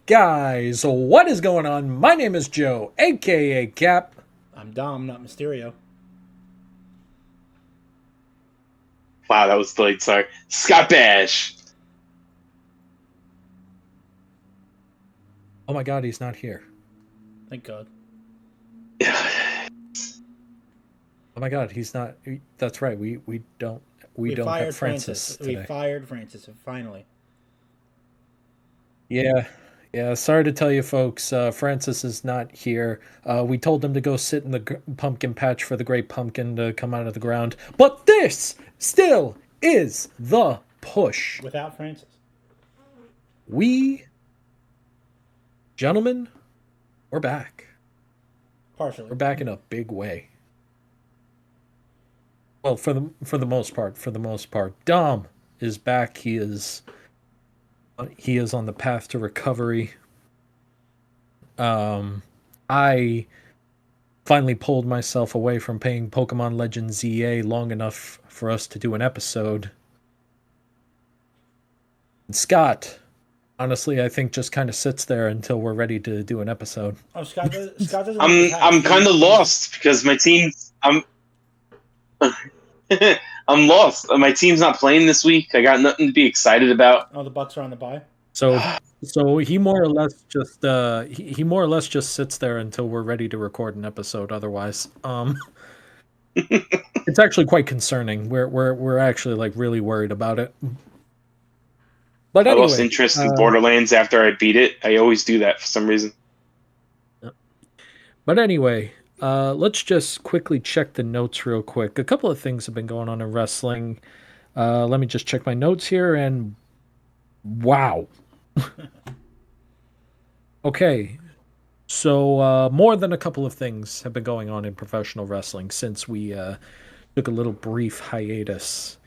Guys, what is going on? My name is Joe, aka Cap. I'm Dom, not Mysterio. Wow, that was delayed. Sorry. Scott Bash. Oh my god, he's not here. Thank God. Oh my god, he's not. That's right. We don't fired have Francis today. We fired Francis finally. Yeah. Sorry to tell you, folks. Francis is not here. We told him to go sit in the pumpkin patch for the great pumpkin to come out of the ground. But this still is the push. Without Francis. We, gentlemen, we're back. Partially. We're back in a big way. Well, for the most part, Dom is back. He is on the path to recovery. I finally pulled myself away from playing Pokemon Legends ZA long enough for us to do an episode. And Scott, honestly, I think just kind of sits there until we're ready to do an episode. Oh, Scott doesn't. I'm kind of lost because my team. I'm lost. My team's not playing this week. I got nothing to be excited about. Oh, the Bucks are on the bye. So he more or less just he more or less just sits there until we're ready to record an episode. Otherwise, it's actually quite concerning. We're actually like really worried about it. But anyway, I lost interest in Borderlands after I beat it. I always do that for some reason. But anyway, let's just quickly check the notes real quick. A couple of things have been going on in wrestling. Let me just check my notes here, and wow. Okay, so more than a couple of things have been going on in professional wrestling since we took a little brief hiatus.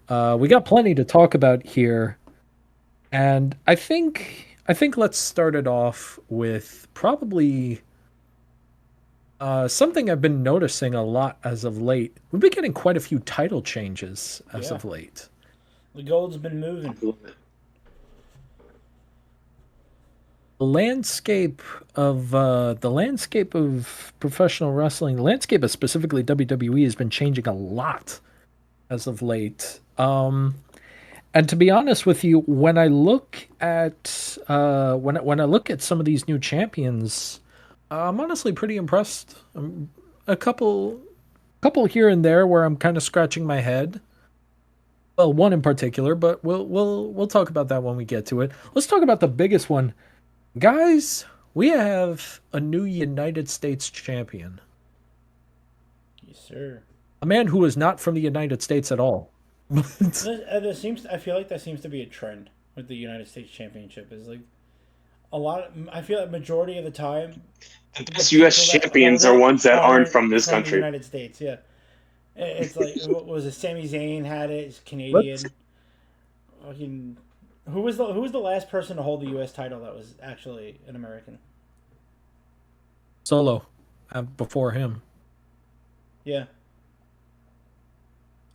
We got plenty to talk about here, and I think let's start it off with probably something I've been noticing a lot as of late. We've been getting quite a few title changes as of late. The gold's been moving. The landscape of professional wrestling, the landscape of specifically WWE has been changing a lot as of late. And to be honest with you, when I look at when I look at some of these new champions, I'm honestly pretty impressed. A couple here and there where I'm kind of scratching my head. Well, one in particular, but we'll talk about that when we get to it. Let's talk about the biggest one. Guys, we have a new United States champion. Yes, sir. A man who is not from the United States at all. I feel like that seems to be a trend with the United States Championship. Is like I feel like majority of the time, the best U.S. champions are ones that aren't from this country. The United States, yeah. It's like what was it? Sami Zayn had it. It's Canadian. Fucking. Who was the last person to hold the U.S. title that was actually an American? Solo, before him. Yeah.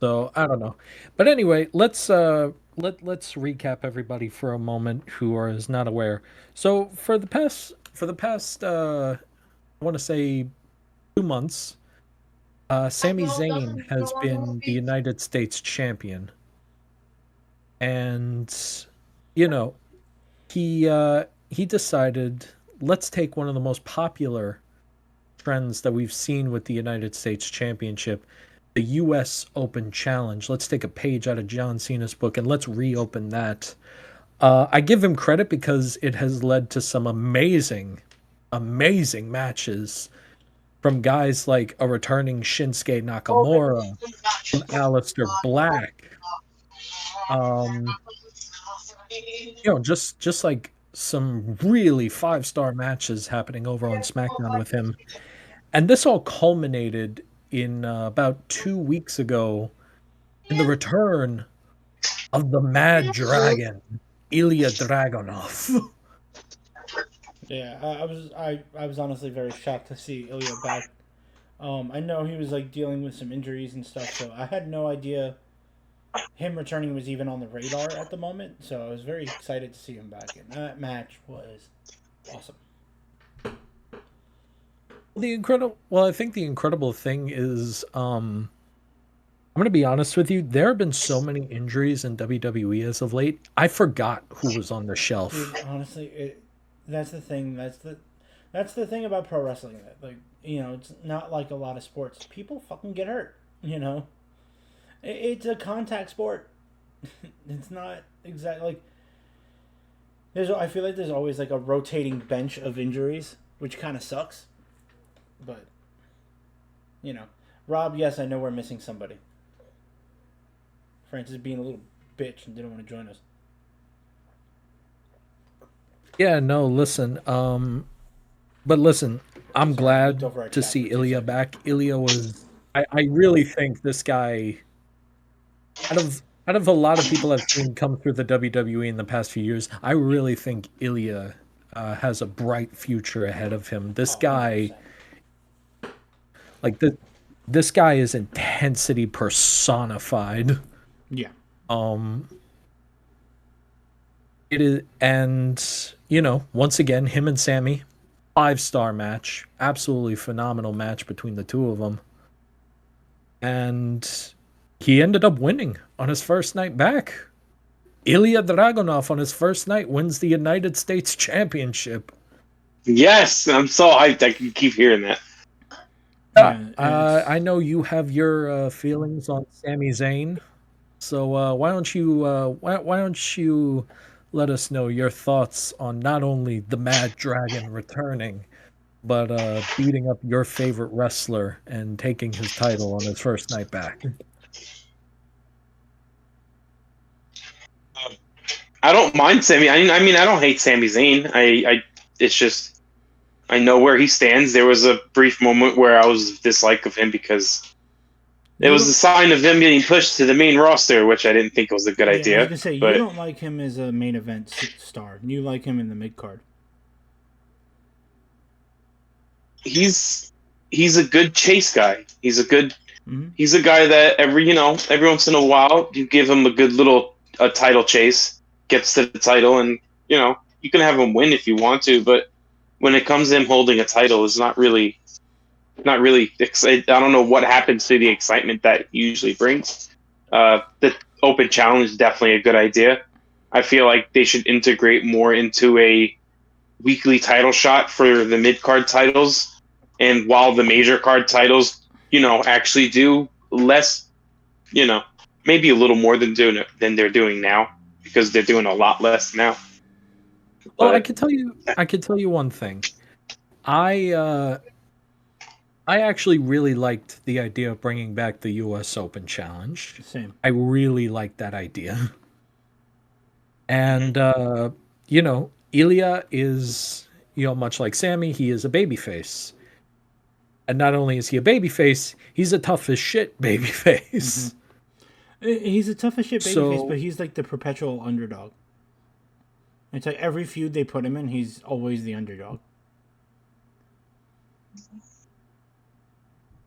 So I don't know, but anyway, let's recap everybody for a moment who is not aware. So for the past I want to say 2 months, Sami Zayn has been the United States champion, and you know, he decided, let's take one of the most popular trends that we've seen with the United States Championship, the U.S. Open Challenge. Let's take a page out of John Cena's book and let's reopen that. I give him credit because it has led to some amazing matches from guys like a returning Shinsuke Nakamura, from Aleister Black. Just like some really 5-star matches happening over on SmackDown with him. And this all culminated in about 2 weeks ago in the return of the Mad Dragon, Ilya Dragunov. Yeah, I was honestly very shocked to see Ilya back. I know he was like dealing with some injuries and stuff, so I had no idea him returning was even on the radar at the moment. So I was very excited to see him back, and that match was awesome. I think the incredible thing is, I'm gonna be honest with you. There have been so many injuries in WWE as of late. I forgot who was on the shelf. Dude, honestly, that's the thing. That's the thing about pro wrestling. That, like, it's not like a lot of sports. People fucking get hurt. It's a contact sport. It's not exactly like I feel like there's always like a rotating bench of injuries, which kind of sucks. But Rob, yes, I know we're missing somebody. Francis being a little bitch and didn't want to join us. Yeah, no, listen. But listen, I'm glad to see Ilya back. Ilya was. I really think this guy. Out of a lot of people I've seen come through the WWE in the past few years, I really think Ilya has a bright future ahead of him. This guy, 100%. Like this guy is intensity personified. Yeah. It is, and once again, him and Sammy, 5-star match, absolutely phenomenal match between the two of them, and he ended up winning on his first night back. Ilya Dragunov on his first night wins the United States Championship. Yes, I'm so hyped. I can keep hearing that. I know you have your feelings on Sami Zayn, so why don't you let us know your thoughts on not only the Mad Dragon returning, but beating up your favorite wrestler and taking his title on his first night back. I don't mind Sami. I mean, I don't hate Sami Zayn. It's just I know where he stands. There was a brief moment where I was dislike of him because it was a sign of him getting pushed to the main roster, which I didn't think was a good idea. I was gonna say, you don't like him as a main event star. You like him in the mid card. He's a good chase guy. He's a guy that every once in a while you give him a good little title chase, gets to the title, and you can have him win if you want to, but when it comes to him holding a title, it's not really excited. I don't know what happens to the excitement that he usually brings. The open challenge is definitely a good idea. I feel like they should integrate more into a weekly title shot for the mid card titles, and while the major card titles, actually do less, maybe a little more than they're doing now, because they're doing a lot less now. Well, I could tell you one thing. I actually really liked the idea of bringing back the U.S. Open Challenge. Same. I really liked that idea. And, Ilya is, much like Sammy, he is a babyface. And not only is he a babyface, he's a tough as shit babyface. Mm-hmm. He's a tough as shit babyface, but he's like the perpetual underdog. It's like every feud they put him in, he's always the underdog.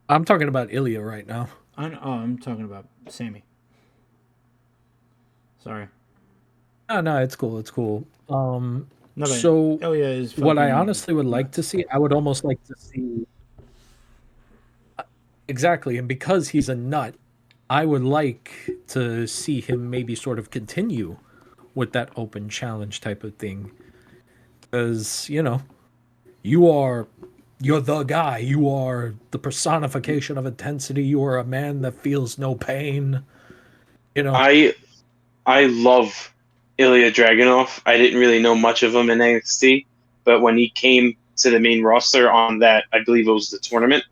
I'm talking about Ilya right now. I'm talking about Sammy. Sorry. No, it's cool. It's cool. So Ilya is what I honestly would like to see, I would almost like to see exactly, and because he's a nut, I would like to see him maybe sort of continue with that open challenge type of thing, because you're the guy. You are the personification of intensity. You are a man that feels no pain. I love Ilya Dragunov. I didn't really know much of him in NXT, but when he came to the main roster on that, I believe it was the tournament.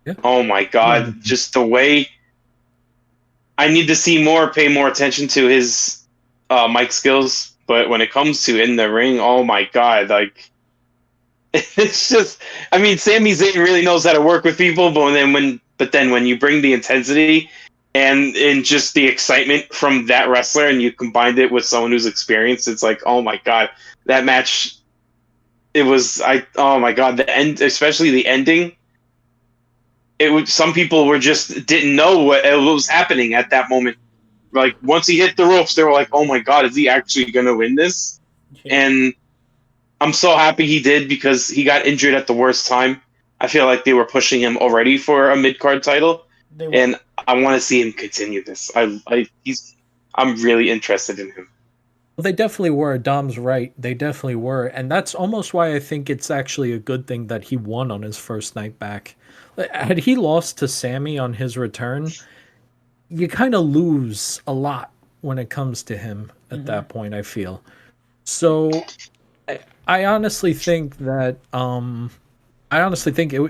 Yeah. Oh my God! Just the way I need to see pay more attention to his mic skills. But when it comes to in the ring, oh my God! Like, it's just, I mean, Sami Zayn really knows how to work with people, but then when you bring the intensity and just the excitement from that wrestler and you combined it with someone who's experienced, it's like, oh my God, that match, oh my God, the end, especially the ending, some people didn't know what was happening at that moment. like once he hit the ropes, they were like, "Oh my god, is he actually gonna win this?" And I'm so happy he did because he got injured at the worst time. I feel like they were pushing him already for a mid card title, and I want to see him continue this. I'm really interested in him. Well, they definitely were. Dom's right. They definitely were. And that's almost why I think it's actually a good thing that he won on his first night back. Had he lost to Sammy on his return, you kind of lose a lot when it comes to him at that point, I feel. So I honestly think that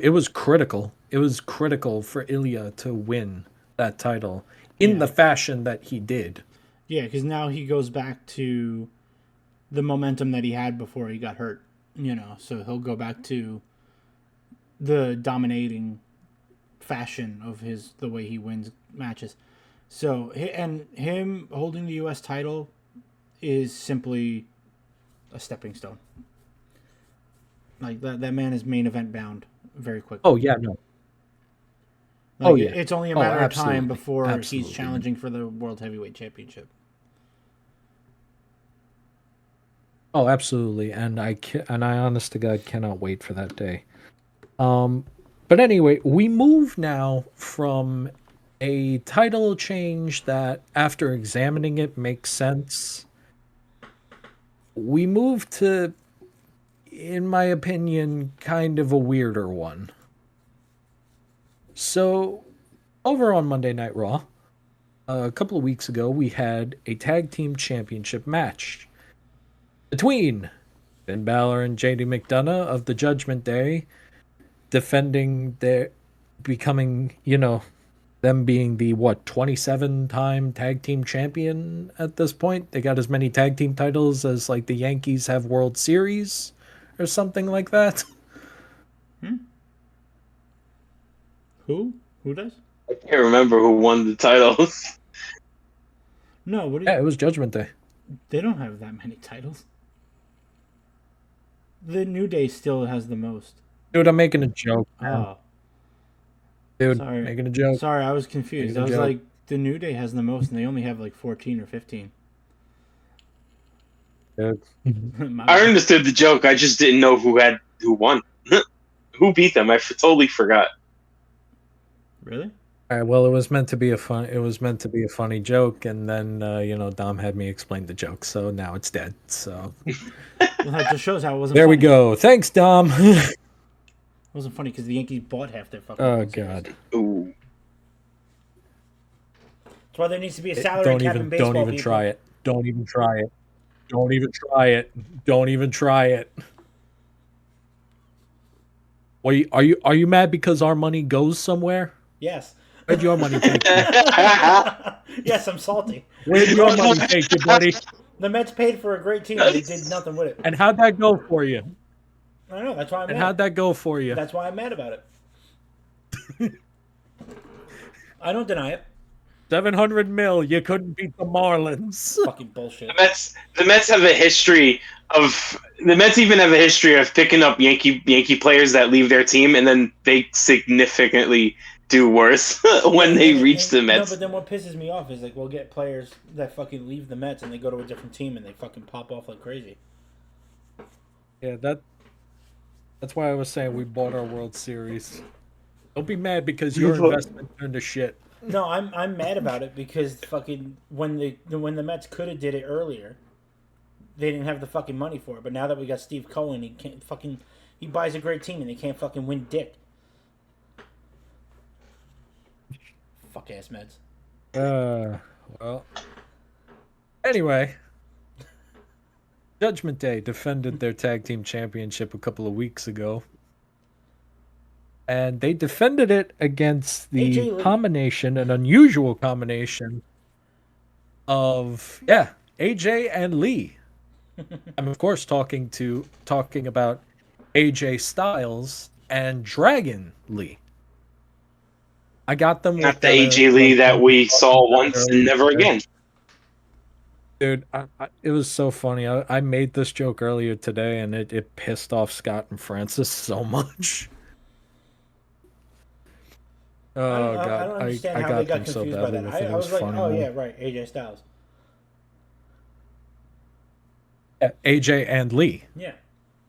it was critical. It was critical for Ilya to win that title in the fashion that he did. Yeah, because now he goes back to the momentum that he had before he got hurt. So he'll go back to the dominating fashion of the way he wins matches. So, and him holding the U.S. title is simply a stepping stone. Like, that man is main event bound very quickly. Oh, yeah, no. It's only a matter of time before he's challenging for the World Heavyweight Championship. Oh, absolutely, and I honest to God cannot wait for that day. But anyway, we move now from a title change that, after examining it, makes sense. We move to, in my opinion, kind of a weirder one. So, over on Monday Night Raw, a couple of weeks ago, we had a tag team championship match between Finn Balor and JD McDonough of the Judgment Day, defending becoming, them being the 27-time tag team champion at this point. They got as many tag team titles as like the Yankees have World Series or something like that. Who does? I can't remember who won the titles. No, it was Judgment Day. They don't have that many titles. The New Day still has the most. Dude, I'm making a joke. Oh. Dude, sorry. Making a joke. Sorry, I was confused. I was like, the New Day has the most, and they only have like 14 or 15. Dude. I understood the joke. I just didn't know who won. Who beat them? I totally forgot. Really? All right. Well, it was meant to be a funny joke, and then Dom had me explain the joke, so now it's dead. So well, that just shows how it wasn't. There funny. we go. Thanks, Dom. It wasn't funny because the Yankees bought half their fucking. Oh God. Ooh. That's why there needs to be a salary cap in baseball. Don't even try it. Don't even try it. Don't even try it. Don't even try it. Wait, are you mad because our money goes somewhere? Yes. Where'd your money take you? Yes, I'm salty. Where'd your money take you, buddy? The Mets paid for a great team, and they did nothing with it. And how'd that go for you? I know, that's why I'm mad. And how'd that go for you? That's why I'm mad about it. I don't deny it. $700 million. You couldn't beat the Marlins. Fucking bullshit. The Mets have a history of. The Mets even have a history of picking up Yankee players that leave their team, and then they significantly do worse when they reach the Mets. No, but then what pisses me off is like we'll get players that fucking leave the Mets and they go to a different team and they fucking pop off like crazy. Yeah, that's why I was saying we bought our World Series. Don't be mad because your investment turned to shit. No, I'm mad about it because fucking when the Mets could have did it earlier, they didn't have the fucking money for it. But now that we got Steve Cohen, he buys a great team and they can't fucking win dick. Fuck ass Mets. Well. Anyway, Judgment Day defended their tag team championship a couple of weeks ago. And they defended it against the combination, an unusual combination of AJ and Lee. I'm of course talking about AJ Styles and Dragon Lee. I got them. Not the AJ Lee that we saw once and never again. Dude, it was so funny. I made this joke earlier today, and it pissed off Scott and Francis so much. Oh I god, don't understand I how they got got them so confused by badly that. with it. It I was was like, funny, oh man. yeah, right, AJ Styles. Yeah, AJ and Lee. Yeah.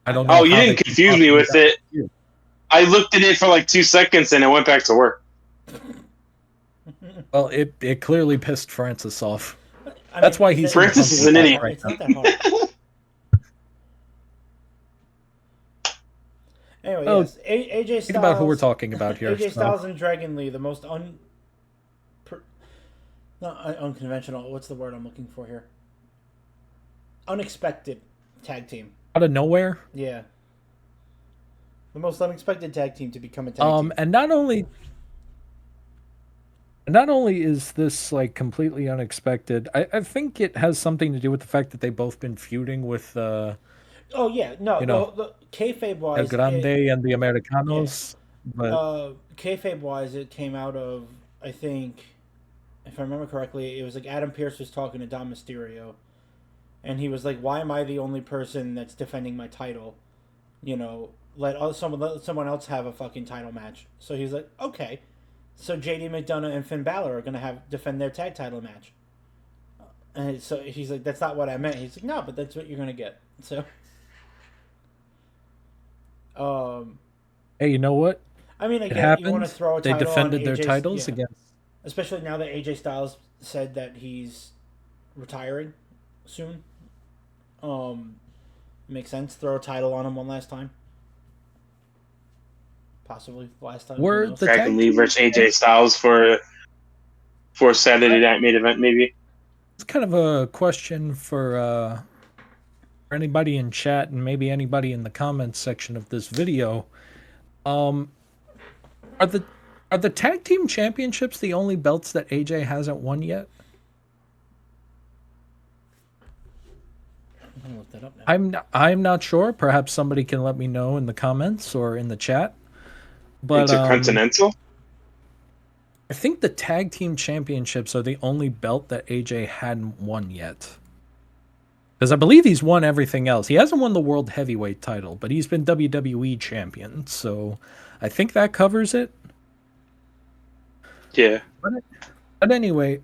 I don't know Oh, you how they didn't keep confuse me talking with about it. you. I looked at it for like 2 seconds and it went back to work. Well, it clearly pissed Francis off. I That's mean, why is he's that- in it's Francis not is an that idiot. hard- right It's now. not that hard. Anyway, Oh, yes, AJ Styles. think about who we're talking about here. AJ so. Styles and Dragon Lee, the most not unconventional. What's the word I'm looking for here? Unexpected tag team. Out of nowhere. Yeah. The most unexpected tag team to become a tag team. And not only is this like completely unexpected, I think it has something to do with the fact that they've both been feuding with Oh yeah, no, you know, the kayfabe El wise, Grande and the Americanos. But kayfabe wise, it came out of, I think, if I remember correctly, it was like Adam Pearce was talking to Dom Mysterio, and he was like, "Why am I the only person that's defending my title? You know, let someone else have a fucking title match." So he's like, "Okay." So JD McDonough and Finn Balor are gonna defend their tag title match. And so he's like, "That's not what I meant." He's like, "No, but that's what you're gonna get." So. hey, you know what? I mean, It again, happened. you want to throw a They title defended on their AJ's titles yeah. against. Especially now that AJ Styles said that he's retiring soon. Makes sense. Throw a title on him one last time. Possibly last time. Were who knows? the Dragon Lee versus AJ Styles for Saturday Night Main Event, maybe. It's kind of a question for anybody in chat and maybe anybody in the comments section of this video. Are the tag team championships the only belts that AJ hasn't won yet? I'm gonna look that up now. I'm not sure. Perhaps somebody can let me know in the comments or in the chat. But Intercontinental? I think the tag team championships are the only belt that AJ hadn't won yet. Because I believe he's won everything else. He hasn't won the world heavyweight title, but he's been WWE champion. So I think that covers it. Yeah. But anyway,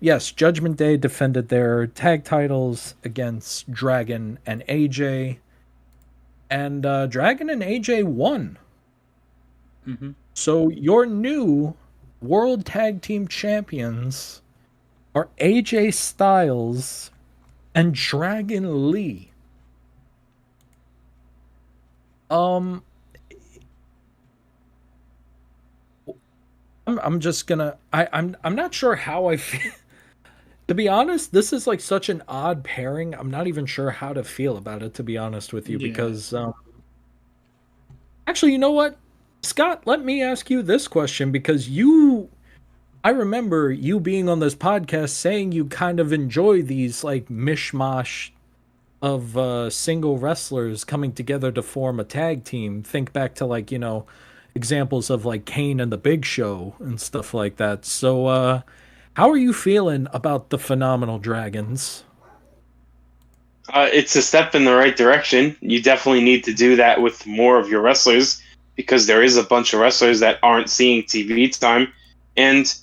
yes, Judgment Day defended their tag titles against Dragon and AJ. And Dragon and AJ won. Mm-hmm. So your new World Tag Team Champions are AJ Styles and Dragon Lee. I'm just gonna I'm not sure how I feel. To be honest, this is like such an odd pairing. I'm not even sure how to feel about it, to be honest with you, Yeah. because actually, you know what? Scott, let me ask you this question because I remember you being on this podcast saying you kind of enjoy these like mishmash of single wrestlers coming together to form a tag team. Think back to like, examples of like Kane and the Big Show and stuff like that. So how are you feeling about the Phenomenal Dragons? It's a step in the right direction. You definitely need to do that with more of your wrestlers because there is a bunch of wrestlers that aren't seeing TV time. And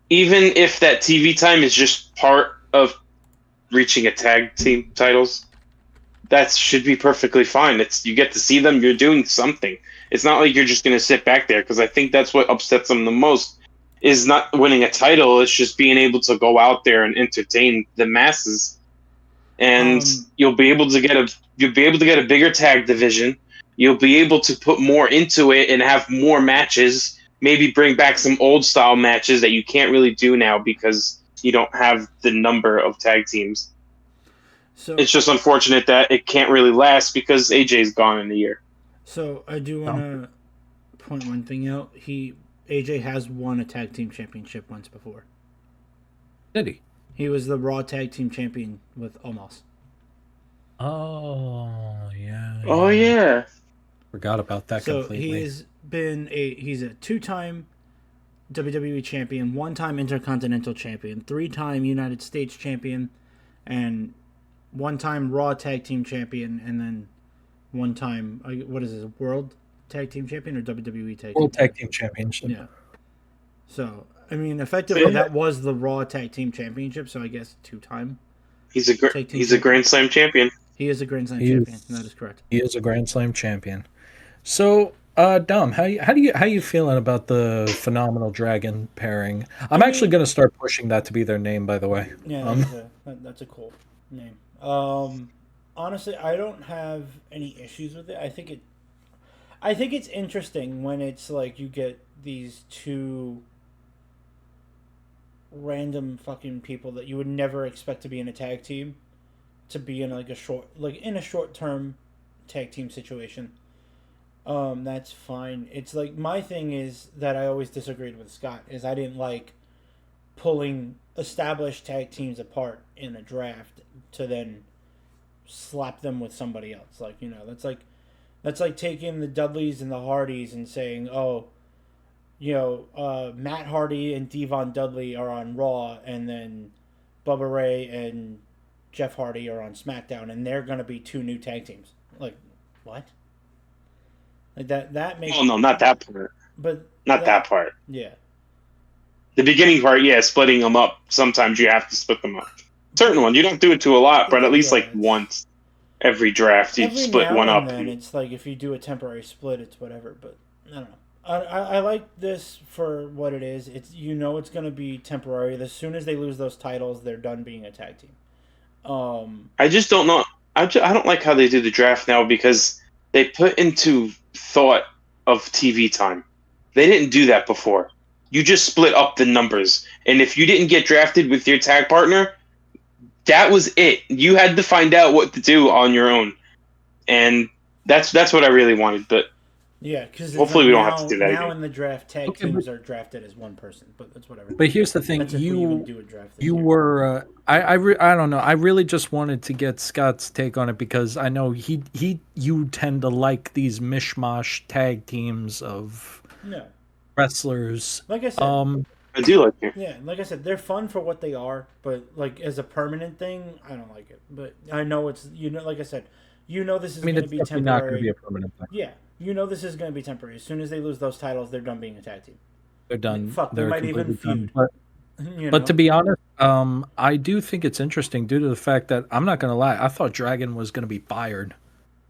even if that TV time is just part of reaching a tag team titles, that should be perfectly fine. You get to see them, you're doing something. It's not like you're just going to sit back there, because I think that's what upsets them the most is not winning a title. It's just being able to go out there and entertain the masses. And you'll be able to get a bigger tag division. You'll be able to put more into it and have more matches. Maybe bring back some old style matches that you can't really do now because you don't have the number of tag teams. So it's just unfortunate that it can't really last because AJ's gone in a year. So I do want to point one thing out. AJ has won a tag team championship once before. Did he? He was the Raw tag team champion with Omos. Oh yeah. Oh yeah. Forgot about that completely. He's a 2-time WWE champion, 1-time Intercontinental champion, 3-time United States champion, and 1-time Raw tag team champion, and then 1-time World tag team champion or WWE tag World team Tag Team Championship. Yeah. So I mean, effectively, that was the Raw Tag Team Championship. So I guess 2-time He's a tag team. he's a Grand Slam champion. He is a Grand Slam champion. That is correct. He is a Grand Slam champion. So, Dom, how you feeling about the Phenomenal Dragon pairing? I'm actually going to start pushing that to be their name, by the way. Yeah, that's a cool name. Honestly, I don't have any issues with it. I think it's interesting when it's like you get these two random fucking people that you would never expect to be in a tag team to be in like a short term tag team situation. That's fine. It's like my thing is that I always disagreed with Scott is I didn't like pulling established tag teams apart in a draft to then slap them with somebody else. Like, that's like taking the Dudleys and the Hardys and saying, oh, Matt Hardy and Devon Dudley are on Raw, and then Bubba Ray and Jeff Hardy are on SmackDown, and they're going to be two new tag teams. Like, what? Like that makes... Oh, no, not that part. But not that part. Yeah. The beginning part, yeah, splitting them up. Sometimes you have to split them up. Certain ones, you don't do it to a lot, but at least like once every draft, you split one up. And it's like if you do a temporary split, it's whatever. But I don't know. I like this for what it is. It's it's going to be temporary. As soon as they lose those titles, they're done being a tag team. I just don't know. I don't like how they do the draft now because they put into thought of TV time. They didn't do that before. You just split up the numbers, and if you didn't get drafted with your tag partner, that was it. You had to find out what to do on your own, and that's what I really wanted. But yeah, because hopefully we don't have to do that now. again. In the draft, tag teams are drafted as one person, but that's whatever. But here's the thing: I don't know. I really just wanted to get Scott's take on it because I know you tend to like these mishmash tag teams of wrestlers. Like I said, I do like it. Yeah, like I said, they're fun for what they are, but like as a permanent thing, I don't like it. But I know it's like I said, this is going to be temporary. Not going to be a permanent thing. Yeah, this is going to be temporary. As soon as they lose those titles, they're done being a tag team. They're done. Fuck, they might even feud. But to be honest, I do think it's interesting due to the fact that I'm not going to lie. I thought Dragon was going to be fired.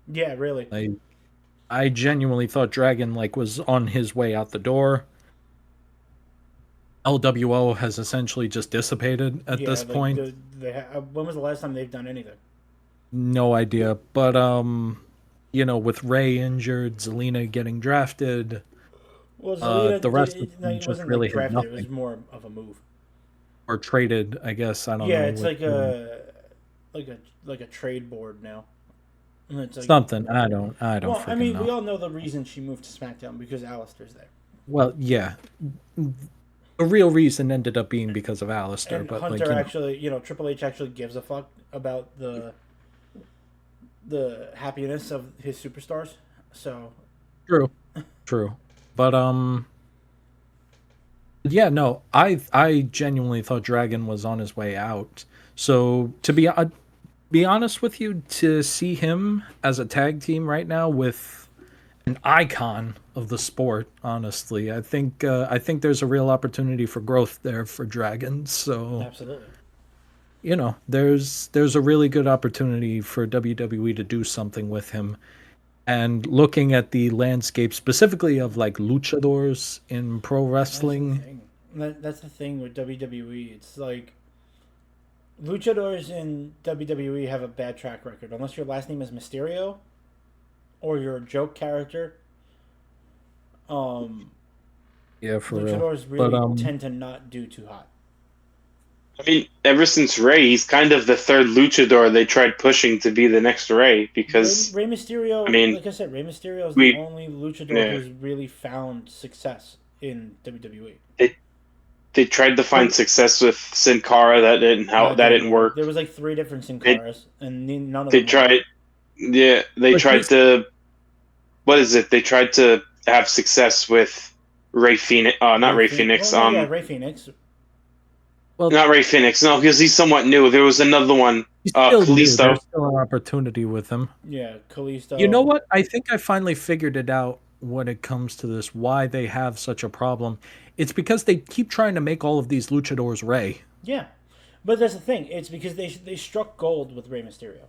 Yeah, really. I genuinely thought Dragon was on his way out the door. LWO has essentially just dissipated at this point. When was the last time they've done anything? No idea. But with Ray injured, Zelina getting drafted, the rest of them just really had nothing. It was more of a move. Or traded, I guess. I don't know. Yeah, it's like a trade board now. It's something. I don't. Well, I mean, know. We all know the reason she moved to SmackDown because Alistair's there. Well, yeah. The real reason ended up being because of Alistair, and but Hunter actually, Triple H actually gives a fuck about the happiness of his superstars. So true, but yeah, no, I genuinely thought Dragon was on his way out. So to be honest with you, to see him as a tag team right now with an icon of the sport, honestly, I think there's a real opportunity for growth there for Dragon. So absolutely, there's a really good opportunity for WWE to do something with him. And looking at the landscape specifically of luchadors in pro wrestling, that's the thing with WWE. It's like luchadors in WWE have a bad track record unless your last name is Mysterio or you're a joke character. Yeah, for luchadors real. Really tend to not do too hot. I mean, ever since Ray, he's kind of the third luchador they tried pushing to be the next Ray because Rey Mysterio. I mean, like I said, Rey Mysterio is the only luchador who's really found success in WWE. They tried to find success with Sin Cara. That didn't work. There was 3 different Sin Caras, and none of them. They tried. Yeah, they tried to. What is it? They tried to have success with Ray Phoenix. Not Ray Phoenix. Well, yeah, Ray Phoenix. Well, not Ray Phoenix. No, because he's somewhat new. There was another one. Kalisto. There's still an opportunity with him. Yeah, Kalisto. You know what? I think I finally figured it out when it comes to this. Why they have such a problem It's because they keep trying to make all of these luchadors Rey. Yeah, but that's the thing. It's because they struck gold with Rey Mysterio.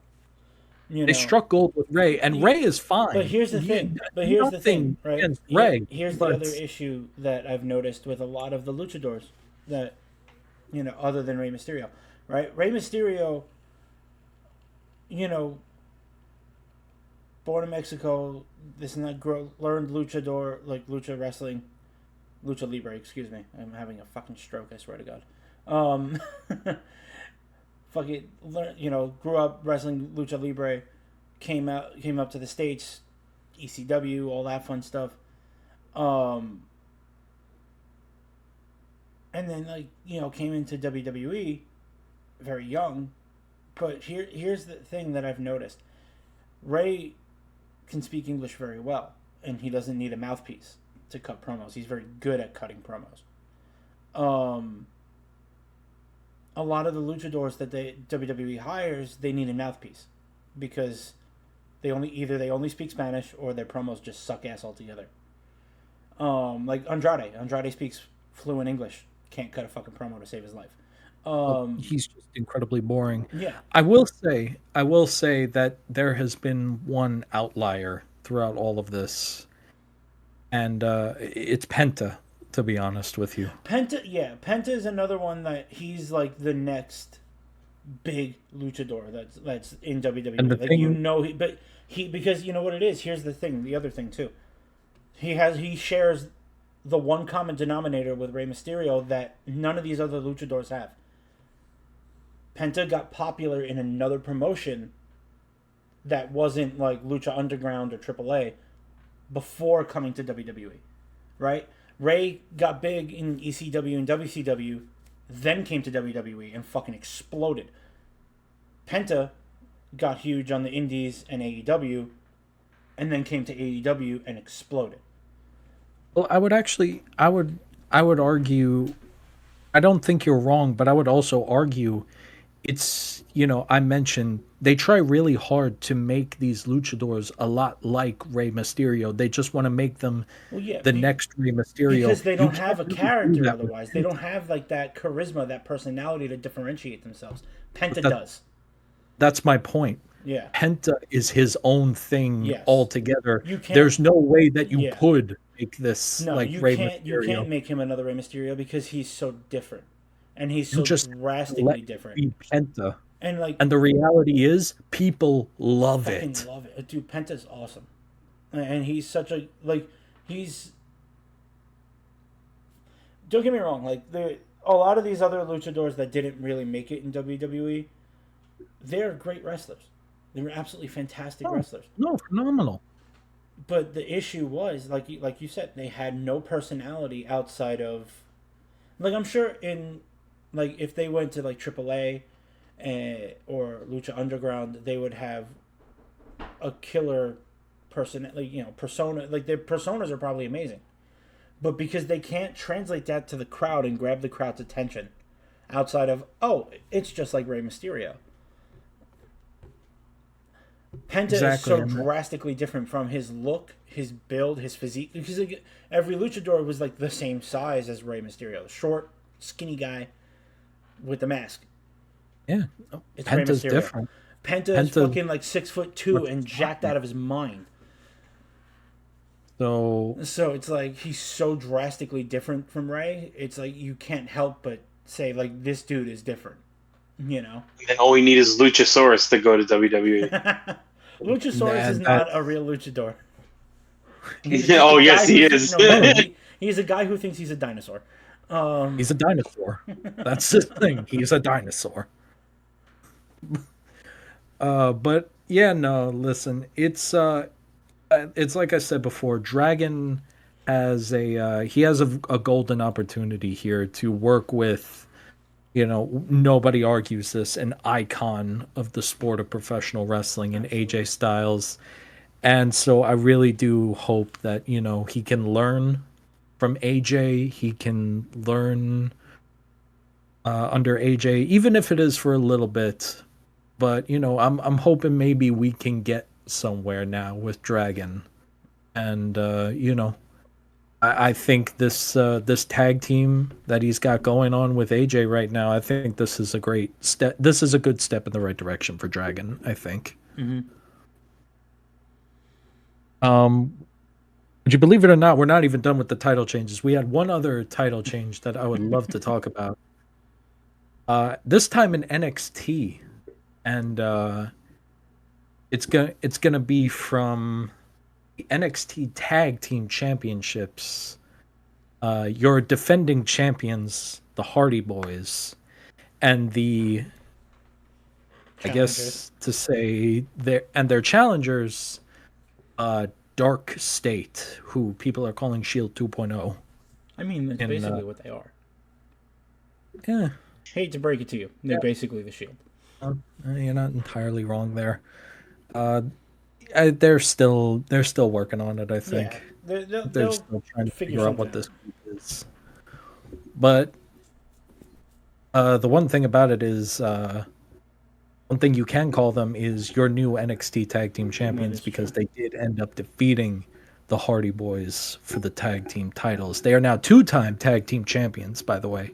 You They know, struck gold with Rey, and Rey is fine. but here's the thing. But here's the thing, right? Against Rey, Here's the other issue that I've noticed with a lot of the luchadors that, other than Rey Mysterio, right? Rey Mysterio, born in Mexico, this and that, learned luchador, like lucha wrestling, lucha libre. Excuse me, I'm having a fucking stroke. I swear to God. Fucking, grew up wrestling lucha libre, came up to the States, ECW, all that fun stuff. And then came into WWE very young. But here's the thing that I've noticed. Rey can speak English very well, and he doesn't need a mouthpiece to cut promos. He's very good at cutting promos. A lot of the luchadors that WWE hires, they need a mouthpiece because they only speak Spanish or their promos just suck ass altogether. Like Andrade. Andrade speaks fluent English. Can't cut a fucking promo to save his life. He's just incredibly boring. Yeah. I will say that there has been one outlier throughout all of this, and it's Penta. To be honest with you, Penta is another one that he's like the next big luchador that's in WWE. Because you know what it is. Here's the thing. The other thing too. He shares the one common denominator with Rey Mysterio that none of these other luchadors have. Penta got popular in another promotion that wasn't like Lucha Underground or AAA before coming to WWE, right? Rey got big in ECW and WCW, then came to WWE and fucking exploded. Penta got huge on the Indies and AEW, and then came to AEW and exploded. Well, I would argue, I don't think you're wrong, but I would also argue it's, I mentioned they try really hard to make these luchadors a lot like Rey Mysterio. They just want to make them next Rey Mysterio. Because they don't have a character otherwise. They don't have like that charisma, that personality to differentiate themselves. Penta does. That's my point. Yeah. Penta is his own thing altogether. There's no way that you could make this Rey Mysterio. You can't make him another Rey Mysterio because he's so different. And he's so drastically different. Be Penta. And the reality is, people love it. Love it. Dude, Penta's awesome. And he's such a, don't get me wrong, a lot of these other luchadors that didn't really make it in WWE, they're great wrestlers. They were absolutely fantastic wrestlers. No, phenomenal. But the issue was, like you said, they had no personality outside of, I'm sure if they went to AAA or Lucha Underground, they would have a killer persona. Their personas are probably amazing, but because they can't translate that to the crowd and grab the crowd's attention, outside of it's just like Rey Mysterio. Penta is so drastically different from his look, his build, his physique. Because every luchador was the same size as Rey Mysterio, short, skinny guy with the mask. Yeah, it's Penta's different. Penta is fucking 6'2" and jacked out of his mind. So it's he's so drastically different from Rey. It's you can't help but say this dude is different. And all we need is Luchasaurus to go to WWE. Luchasaurus is not a real luchador. Yes, he is. He's a guy who thinks he's a dinosaur. He's a dinosaur. That's his thing. He's a dinosaur. But listen, it's like I said before, Dragon has a golden opportunity here to work with, nobody argues this, an icon of the sport of professional wrestling in AJ Styles. And so I really do hope that, he can learn from AJ. He can learn under AJ, even if it is for a little bit. But, I'm hoping maybe we can get somewhere now with Dragon. And, I think this tag team that he's got going on with AJ right now, I think this is a great step. This is a good step in the right direction for Dragon, I think. Mm-hmm. Would you believe it or not, we're not even done with the title changes. We had one other title change that I would love to talk about. This time in NXT, and it's gonna be from the NXT Tag Team Championships. Your defending champions, the Hardy Boys, and the I guess to say their challengers, Dark State, who people are calling Shield 2.0. I mean, that's basically what they are. Yeah. Hate to break it to you, they're basically the Shield. You're not entirely wrong there. They're still working on it. I think they're still trying to figure out what this is. But the one thing about it is, one thing you can call them is your new NXT Tag Team Champions, because they did end up defeating the Hardy Boys for the tag team titles. They are now 2-time tag team champions, by the way,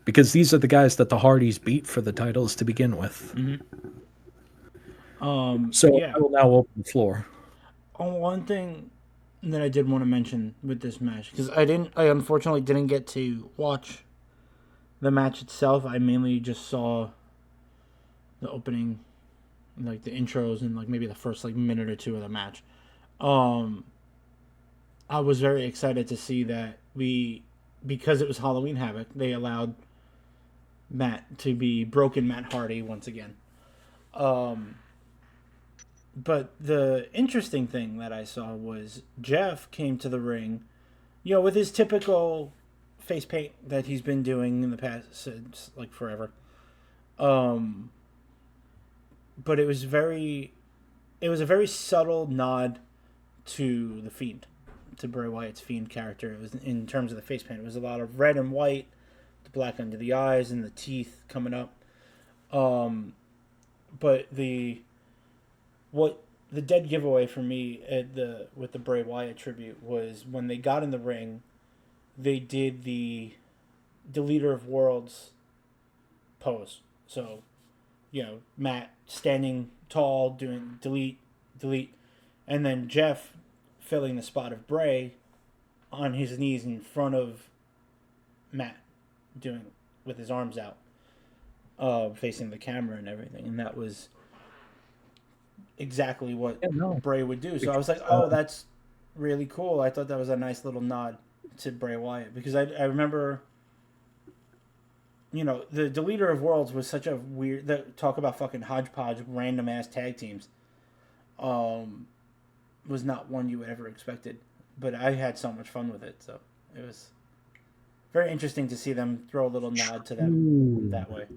because these are the guys that the Hardys beat for the titles to begin with. Mm-hmm. So I will now open the floor. One thing that I did want to mention with this match, because I unfortunately didn't get to watch the match itself. I mainly just saw the opening, like the intros and like maybe the first like minute or two of the match. I was very excited to see that because it was Halloween Havoc, they allowed Matt to be Broken Matt Hardy once again. But the interesting thing that I saw was Jeff came to the ring, with his typical face paint that he's been doing in the past since like forever. But it was a very subtle nod to the Fiend, to Bray Wyatt's Fiend character. It was in terms of the face paint. It was a lot of red and white, the black under the eyes and the teeth coming up. But what the dead giveaway for me with the Bray Wyatt tribute was when they got in the ring, they did the Deleter of Worlds pose. So, Matt standing tall doing delete, and then Jeff filling the spot of Bray on his knees in front of Matt doing with his arms out, facing the camera and everything, and that was exactly what Bray would do. So I was like, oh, that's really cool. I thought that was a nice little nod to Bray Wyatt, because I remember, the Deleter of Worlds was such a weird, talk about fucking hodgepodge random ass tag teams, was not one you would ever expected, but I had so much fun with it. So it was very interesting to see them throw a little nod to them that way.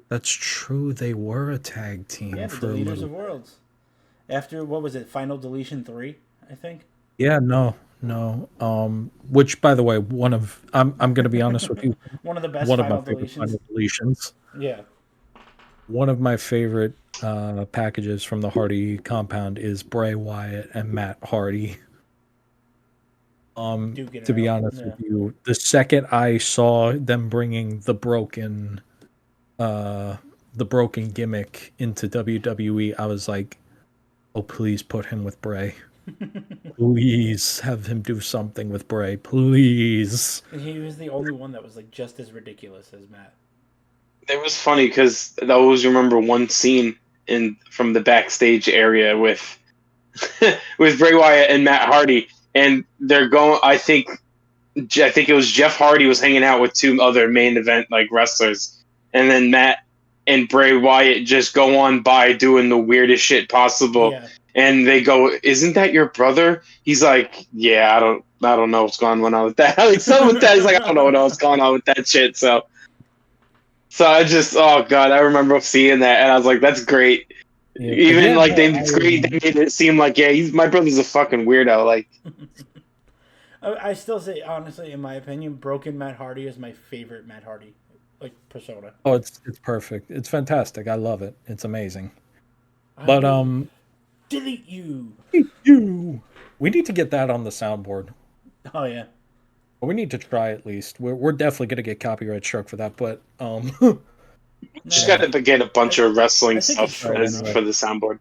That's true. They were a tag team. Yeah, the Deleters of Worlds. After, what was it, Final Deletion 3, I think? Yeah, no. Which, by the way, I'm going to be honest with you. One of the best Final deletions. Yeah. One of my favorite packages from the Hardy compound is Bray Wyatt and Matt Hardy. To be honest with you, the second I saw them bringing the broken gimmick into WWE, I was like, oh, please put him with Bray. Please have him do something with Bray, please. And he was the only one that was like just as ridiculous as Matt. It was funny because I always remember one scene from the backstage area with with Bray Wyatt and Matt Hardy, and they're going. I think it was Jeff Hardy was hanging out with two other main event like wrestlers, and then Matt and Bray Wyatt just go on by doing the weirdest shit possible. Yeah. And they go, "Isn't that your brother?" He's like, "Yeah, I don't know what's going on with that." Like, something with that. He's like, "I don't know what's going on with that shit." So I just, oh god, I remember seeing that, and I was like, "That's great." Yeah, even it's great. They made it seem like, yeah, my brother's a fucking weirdo. Like, I still say, honestly, in my opinion, Broken Matt Hardy is my favorite Matt Hardy persona. Oh, it's perfect. It's fantastic. I love it. It's amazing. But delete you. We need to get that on the soundboard. Oh yeah. We need to try at least. We're definitely gonna get copyright struck for that, but Just Nah, got to get a bunch of wrestling I think it's stuff short Right, as enough. anyway. for the soundboard.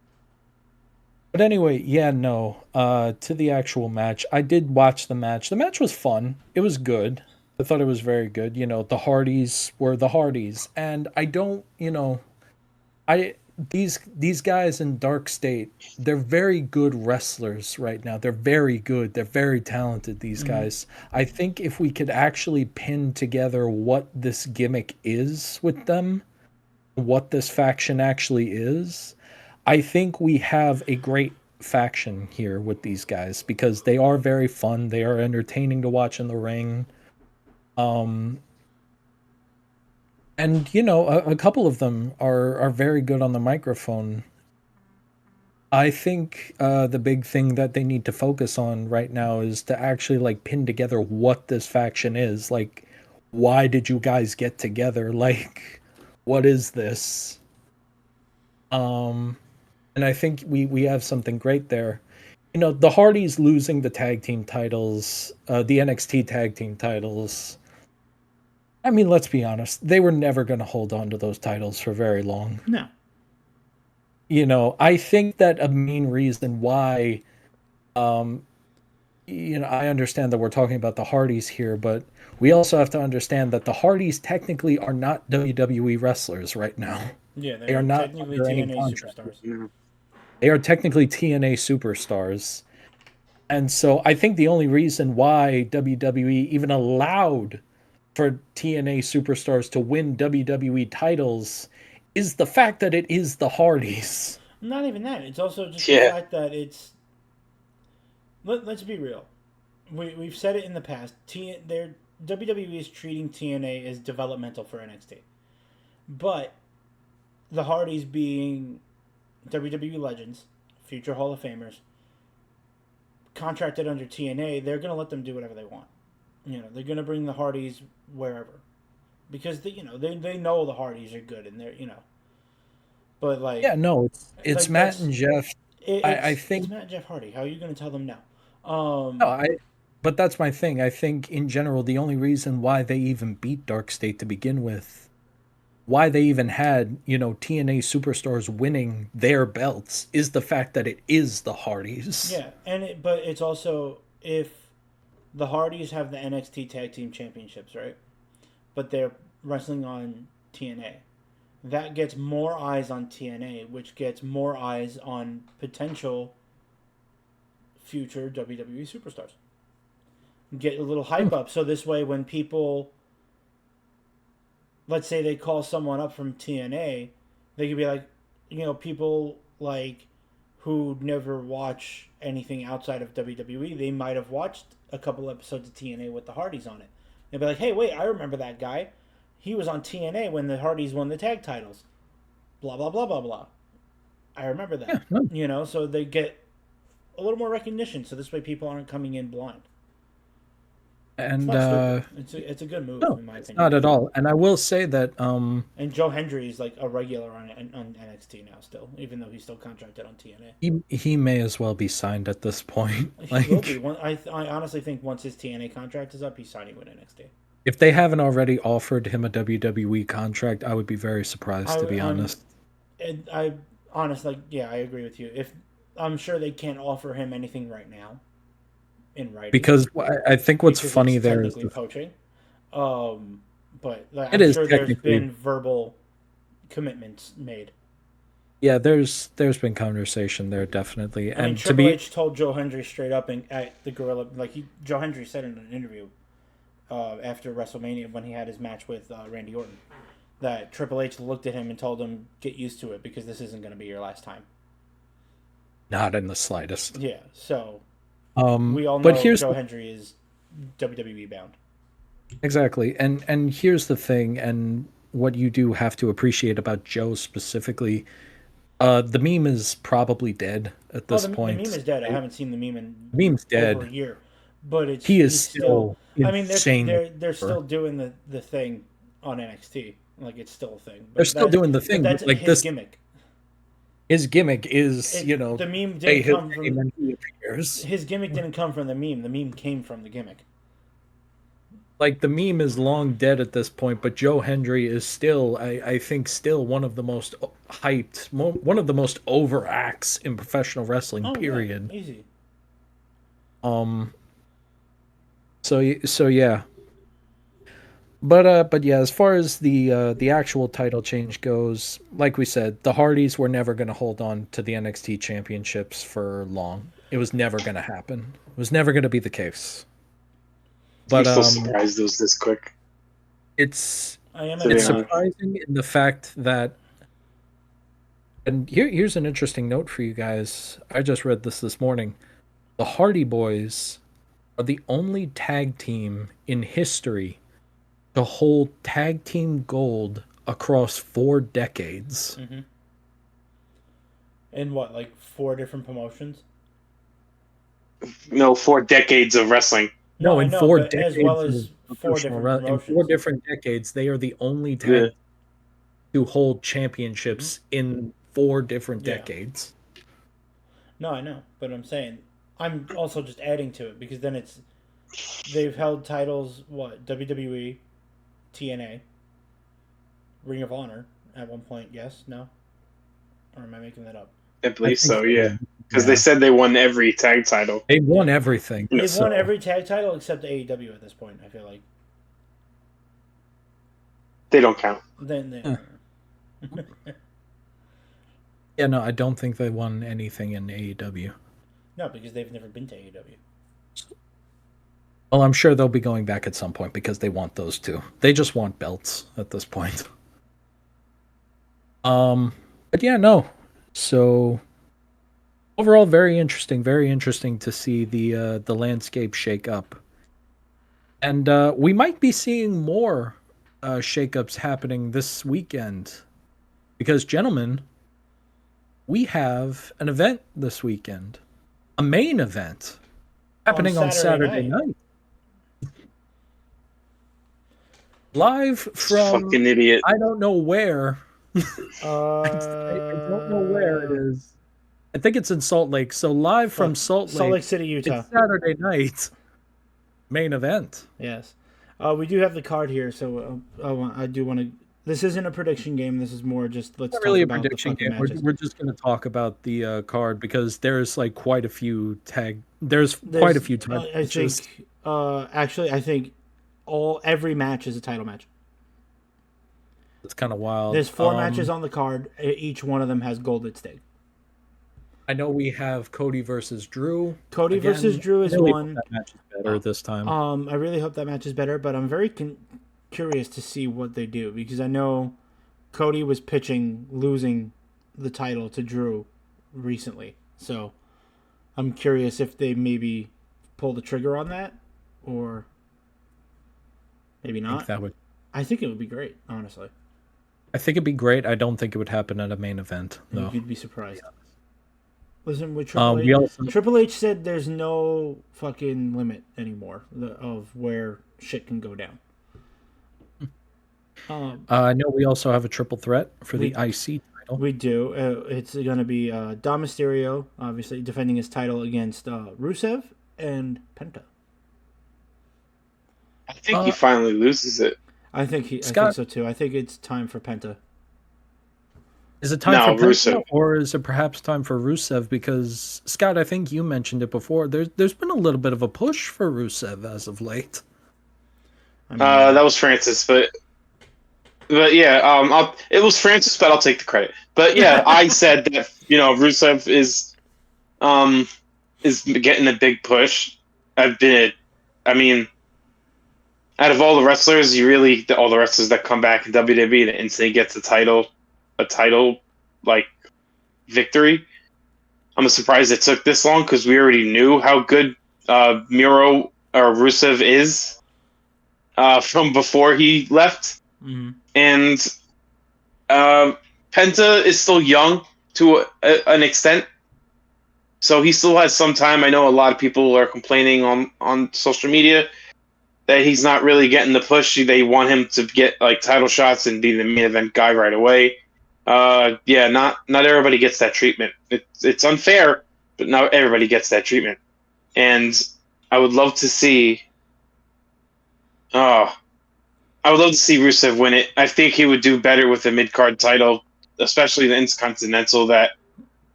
But anyway, yeah, no. To the actual match, I did watch the match. The match was fun. It was good. I thought it was very good. You know, the Hardys were the Hardys, and I don't, I these guys in Dark State, they're very good wrestlers right now. They're very good. They're very talented, these Mhm. guys. I think if we could actually pin together what this gimmick is with them, what this faction actually is, I think we have a great faction here with these guys because they are very fun. They are entertaining to watch in the ring. Um, and a couple of them are very good on the microphone. I think the big thing that they need to focus on right now is to actually like pin together what this faction is. Like, why did you guys get together? Like, what is this? Um, and I think we have something great there. The Hardys losing the tag team titles, the NXT tag team titles. I mean, let's be honest, they were never going to hold on to those titles for very long. No. I think that a main reason why, um, I understand that we're talking about the Hardys here, but we also have to understand that the Hardys technically are not WWE wrestlers right now. Yeah, They are they're not technically under any TNA contract. superstars. Yeah. They are technically TNA superstars. And so I think the only reason why WWE even allowed for TNA superstars to win WWE titles is the fact that it is the Hardys. Not even that. It's also just the Yeah. fact that it's. Let's be real. We've said it in the past. WWE is treating TNA as developmental for NXT, but the Hardys being WWE legends, future Hall of Famers, contracted under TNA, they're gonna let them do whatever they want. They're gonna bring the Hardys wherever because they know the Hardys are good and they're. But Yeah, no, it's like Matt that's and Jeff. I it's think Matt and Jeff Hardy. How are you gonna tell them no? no, but that's my thing. I think in general the only reason why they even beat Dark State to begin with, why they even had, TNA superstars winning their belts is the fact that it is the Hardys. Yeah, but it's also if the Hardys have the NXT Tag Team Championships, right? But they're wrestling on TNA. That gets more eyes on TNA, which gets more eyes on potential future WWE superstars. Get a little hype up, so this way when people, let's say they call someone up from TNA, they could be like, people like who never watch anything outside of WWE, they might have watched a couple episodes of TNA with the Hardys on it. They'd be like, hey, wait, I remember that guy. He was on TNA when the Hardys won the tag titles. Blah, blah, blah, blah, blah. I remember that. Yeah, no. So they get a little more recognition, so this way people aren't coming in blind. It's And not stupid. It's a good move, no, in my it's opinion. not at all. And I will say that And Joe Hendry is like a regular on NXT now, still, even though he's still contracted on TNA. he may as well be signed at this point. He will be. I honestly think once his TNA contract is up, he's signing with NXT. If they haven't already offered him a WWE contract, I would be very surprised, to be honest. I honestly, yeah, I agree with you. If I'm sure they can't offer him anything right now, in writing, Because I think what's because funny it's there is technically poaching. But it I'm is sure there's technically, been verbal commitments made. yeah. There's been conversation there definitely, I mean, and to Triple be H told Joe Hendry straight up at the Gorilla, like Joe Hendry said in an interview after WrestleMania when he had his match with Randy Orton, that Triple H looked at him and told him, "Get used to it because this isn't going to be your last time." not in the slightest. Yeah, so we all know But here's Joe Hendry is WWE bound. exactly, and here's the thing, and what you do have to appreciate about Joe specifically. The meme is probably dead at Oh, this the point. meme is dead. I haven't seen the meme in The meme's over a dead. year, but He is he's still I mean, insane. they're still doing the thing on NXT. Like it's still a thing. They're still doing the But thing, that's but like his this, gimmick. his gimmick is, the meme say didn't his come name from and he appears. his gimmick didn't come from the meme. The meme came from the gimmick. Like, the meme is long dead at this point, but Joe Hendry is still, I think, still one of the most hyped, one of the most over acts in professional wrestling. Period. Yeah, easy. So yeah. But yeah, as far as the actual title change goes, like we said, the Hardys were never going to hold on to the NXT championships for long. It was never going to happen. It was never going to be the case. But I'm still surprised it was this quick. It's surprising in the fact that, and here's an interesting note for you guys. I just read this morning. The Hardy Boys are the only tag team in history to hold tag team gold across 4 decades. Mm-hmm. In what, like 4 different promotions? No, 4 decades of wrestling. No, in 4 decades, as well as 4 different promotions. In 4 different decades, they are the only tag to hold championships in 4 different decades. No, I know, but I'm saying I'm also just adding to it because then they've held titles. What, WWE, TNA, Ring of Honor at one point? Yes, no, or am I making that up? I believe so. Yeah. Because they said they won every tag title. They won everything. They've won every tag title except AEW at this point, I feel like. They don't count. Yeah, no, I don't think they won anything in AEW. No, because they've never been to AEW. Well, I'm sure they'll be going back at some point because they want those too. They just want belts at this point. But yeah, no. So overall, very interesting to see the landscape shake up. And we might be seeing more shakeups happening this weekend. Because, gentlemen, we have an event this weekend. A main event happening on Saturday night. Live from fucking idiot. I don't know where. I don't know where it is. I think it's in Salt Lake. So live from Salt Lake City, Utah. It's Saturday night. Main event. Yes. We do have the card here, so I do want to. This isn't a prediction game. This is more just let's talk about the fucking matches. We're just going to talk about the card because there's like quite a few There's quite a few titles. I think. Actually, I think every match is a title match. It's kind of wild. There's 4 matches on the card. Each one of them has gold at stake. I know we have Cody versus Drew. Cody versus Drew is one. That match is better this time. I really hope that match is better, but I'm very curious to see what they do because I know Cody was pitching losing the title to Drew recently. So I'm curious if they maybe pull the trigger on that or maybe not. I think it would be great, honestly. I think it'd be great. I don't think it would happen at a main event, though. You'd be surprised. Listen, with Triple H, Triple H said there's no fucking limit anymore of where shit can go down. I know we also have a triple threat for the IC title. We do. It's going to be Dom Mysterio, obviously, defending his title against Rusev and Penta. I think he finally loses it. I think so too. I think it's time for Penta. Is it time for Rusev, or is it perhaps time for Rusev? Because Scott, I think you mentioned it before. There's been a little bit of a push for Rusev as of late. That was Francis, but yeah, it was Francis, but I'll take the credit. But yeah, I said that Rusev is getting a big push. Out of all the wrestlers, all the wrestlers that come back in WWE and instantly gets a title like victory. I'm surprised it took this long because we already knew how good Miro or Rusev is from before he left. Mm-hmm. And Penta is still young to an extent, so he still has some time. I know a lot of people are complaining on social media that he's not really getting the push. They want him to get like title shots and be the main event guy right away. Yeah, not everybody gets that treatment. It's unfair, but not everybody gets that treatment. And I would love to see. Oh, I would love to see Rusev win it. I think he would do better with the mid card title, especially the Intercontinental. That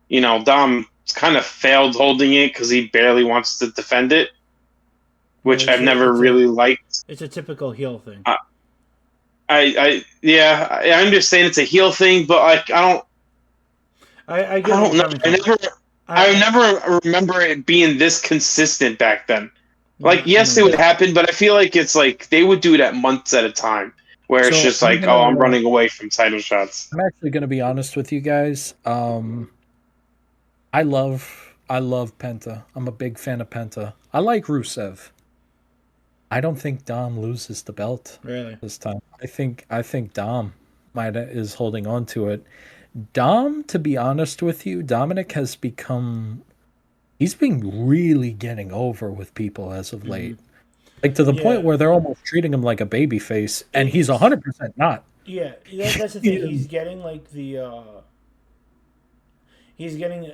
Dom kind of failed holding it because he barely wants to defend it, which I've never really liked. It's a typical heel thing. Yeah, I understand it's a heel thing, but like I don't know. I never remember it being this consistent back then. Like, yes, it would happen, but I feel like it's like they would do it at months at a time, where it's just like, oh, I'm running away from title shots. I'm actually going to be honest with you guys. I love Penta. I'm a big fan of Penta. I like Rusev. I don't think Dom loses the belt this time. I think Dom is holding on to it. Dom, to be honest with you, Dominic has become. He's been really getting over with people as of late. Like to the point where they're almost treating him like a baby face, and he's 100% not. Yeah, that's the thing. He's getting like he's getting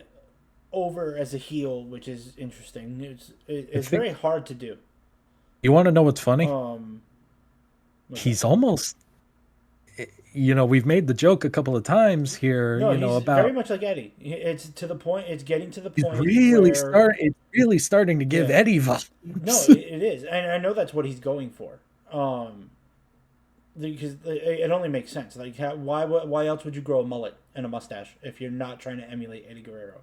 over as a heel, which is interesting. It's very hard to do. You want to know what's funny? He's almost. We've made the joke a couple of times here. No, he's about very much like Eddie. It's to the point. It's getting to the point. It's really starting to give Eddie vibes. No, it is, and I know that's what he's going for. Because it only makes sense. Like, why else would you grow a mullet and a mustache if you're not trying to emulate Eddie Guerrero?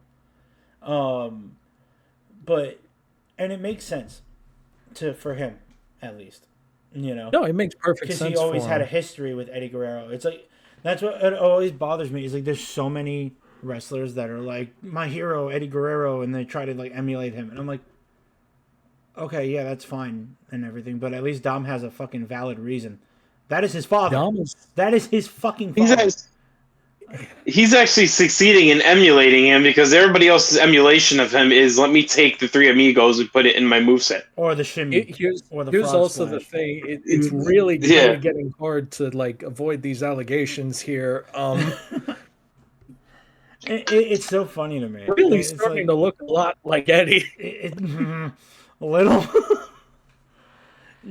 And it makes sense for him, at least. No, it makes perfect sense. Because he always had a history with Eddie Guerrero. It's like that's what it always bothers me. Is like there's so many wrestlers that are like my hero Eddie Guerrero, and they try to like emulate him, and I'm like, okay, yeah, that's fine and everything, but at least Dom has a fucking valid reason. That is his father. That is his fucking father. He's actually succeeding in emulating him because everybody else's emulation of him is let me take the Three Amigos and put it in my moveset. Or the shimmy. Here's also the thing. It's really getting hard to like avoid these allegations here. It's so funny to me. Really starting to look a lot like Eddie. A little.